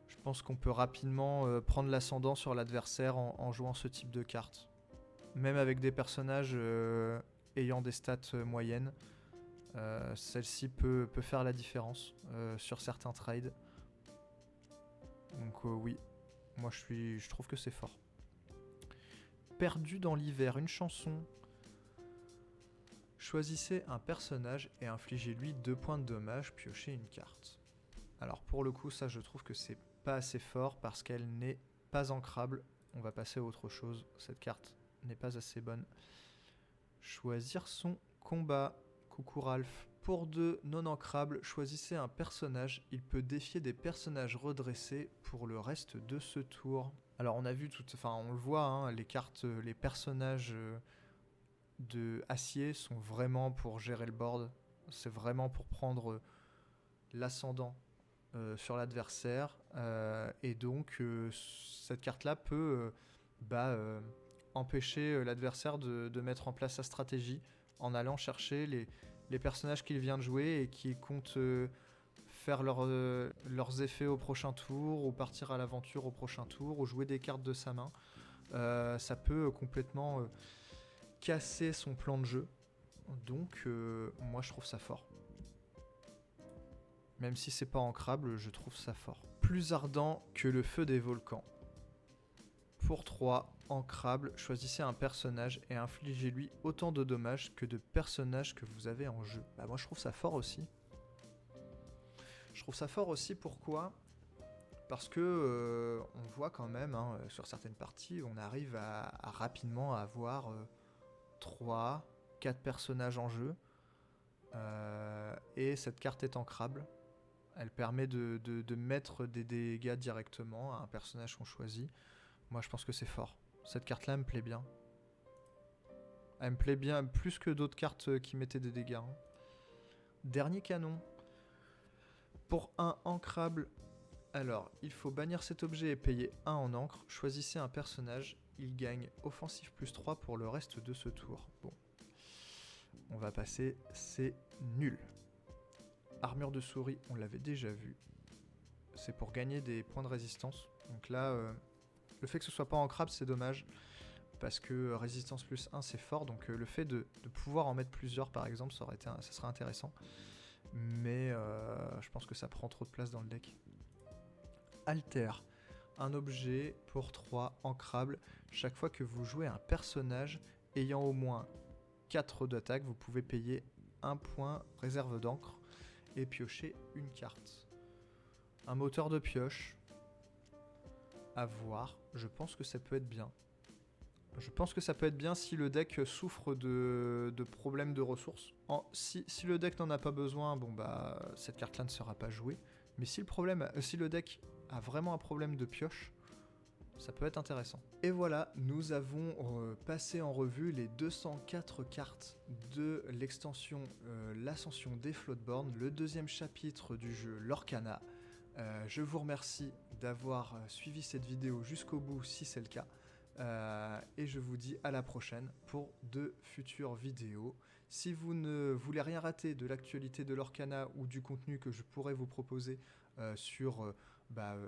Je pense qu'on peut rapidement prendre l'ascendant sur l'adversaire en jouant ce type de carte. Même avec des personnages ayant des stats moyennes, celle-ci peut faire la différence sur certains trades. Donc oui, moi je trouve que c'est fort. Perdu dans l'hiver, une chanson. Choisissez un personnage et infligez-lui 2 points de dommage, piochez une carte. Alors pour le coup, ça je trouve que c'est pas assez fort parce qu'elle n'est pas ancrable. On va passer à autre chose. Cette carte n'est pas assez bonne. Choisir son combat. Coucou Ralph. Pour 2 non ancrables, choisissez un personnage. Il peut défier des personnages redressés pour le reste de ce tour. Alors on a vu on le voit, hein, les cartes, les personnages de acier sont vraiment pour gérer le board. C'est vraiment pour prendre l'ascendant sur l'adversaire. Et donc cette carte-là peut empêcher l'adversaire de mettre en place sa stratégie en allant chercher les personnages qu'il vient de jouer et qui comptent faire leurs effets au prochain tour ou partir à l'aventure au prochain tour ou jouer des cartes de sa main. Ça peut complètement casser son plan de jeu. Donc moi je trouve ça fort. Même si c'est pas ancrable, je trouve ça fort. Plus ardent que le feu des volcans. Pour 3, ancrable, choisissez un personnage et infligez-lui autant de dommages que de personnages que vous avez en jeu. Bah moi je trouve ça fort aussi. Je trouve ça fort aussi, pourquoi? Parce que on voit quand même, hein, sur certaines parties, on arrive à rapidement avoir 3, 4 personnages en jeu. Et cette carte est ancrable. Elle permet de mettre des dégâts directement à un personnage qu'on choisit. Moi je pense que c'est fort. Cette carte-là me plaît bien. Elle me plaît bien plus que d'autres cartes qui mettaient des dégâts. Dernier canon. Pour 1 ancrable, Alors, il faut bannir cet objet et payer 1 en encre. Choisissez un personnage, il gagne offensif plus 3 pour le reste de ce tour. Bon, on va passer, c'est nul. Armure de souris, on l'avait déjà vu. C'est pour gagner des points de résistance. Donc là, le fait que ce soit pas ancrable, c'est dommage. Parce que résistance plus 1, c'est fort. Donc le fait de pouvoir en mettre plusieurs, par exemple, ça serait intéressant. Mais je pense que ça prend trop de place dans le deck. Alter, un objet pour 3 ancrable. Chaque fois que vous jouez un personnage ayant au moins 4 d'attaque, vous pouvez payer 1 point réserve d'encre et piocher une carte. Un moteur de pioche, à voir. Je pense que ça peut être bien. Je pense que ça peut être bien si le deck souffre de problèmes de ressources. Si le deck n'en a pas besoin, bon bah cette carte-là ne sera pas jouée. Mais si le deck a vraiment un problème de pioche, ça peut être intéressant. Et voilà, nous avons passé en revue les 204 cartes de l'extension l'Ascension des Floodborn, le deuxième chapitre du jeu Lorcana. Je vous remercie d'avoir suivi cette vidéo jusqu'au bout si c'est le cas. Et je vous dis à la prochaine pour de futures vidéos. Si vous ne voulez rien rater de l'actualité de l'Orcana ou du contenu que je pourrais vous proposer sur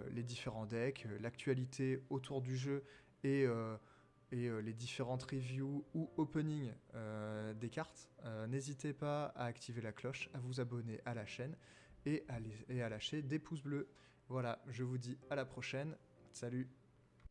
les différents decks, l'actualité autour du jeu et les différentes reviews ou openings des cartes, n'hésitez pas à activer la cloche, à vous abonner à la chaîne et à lâcher des pouces bleus. Voilà, je vous dis à la prochaine. Salut!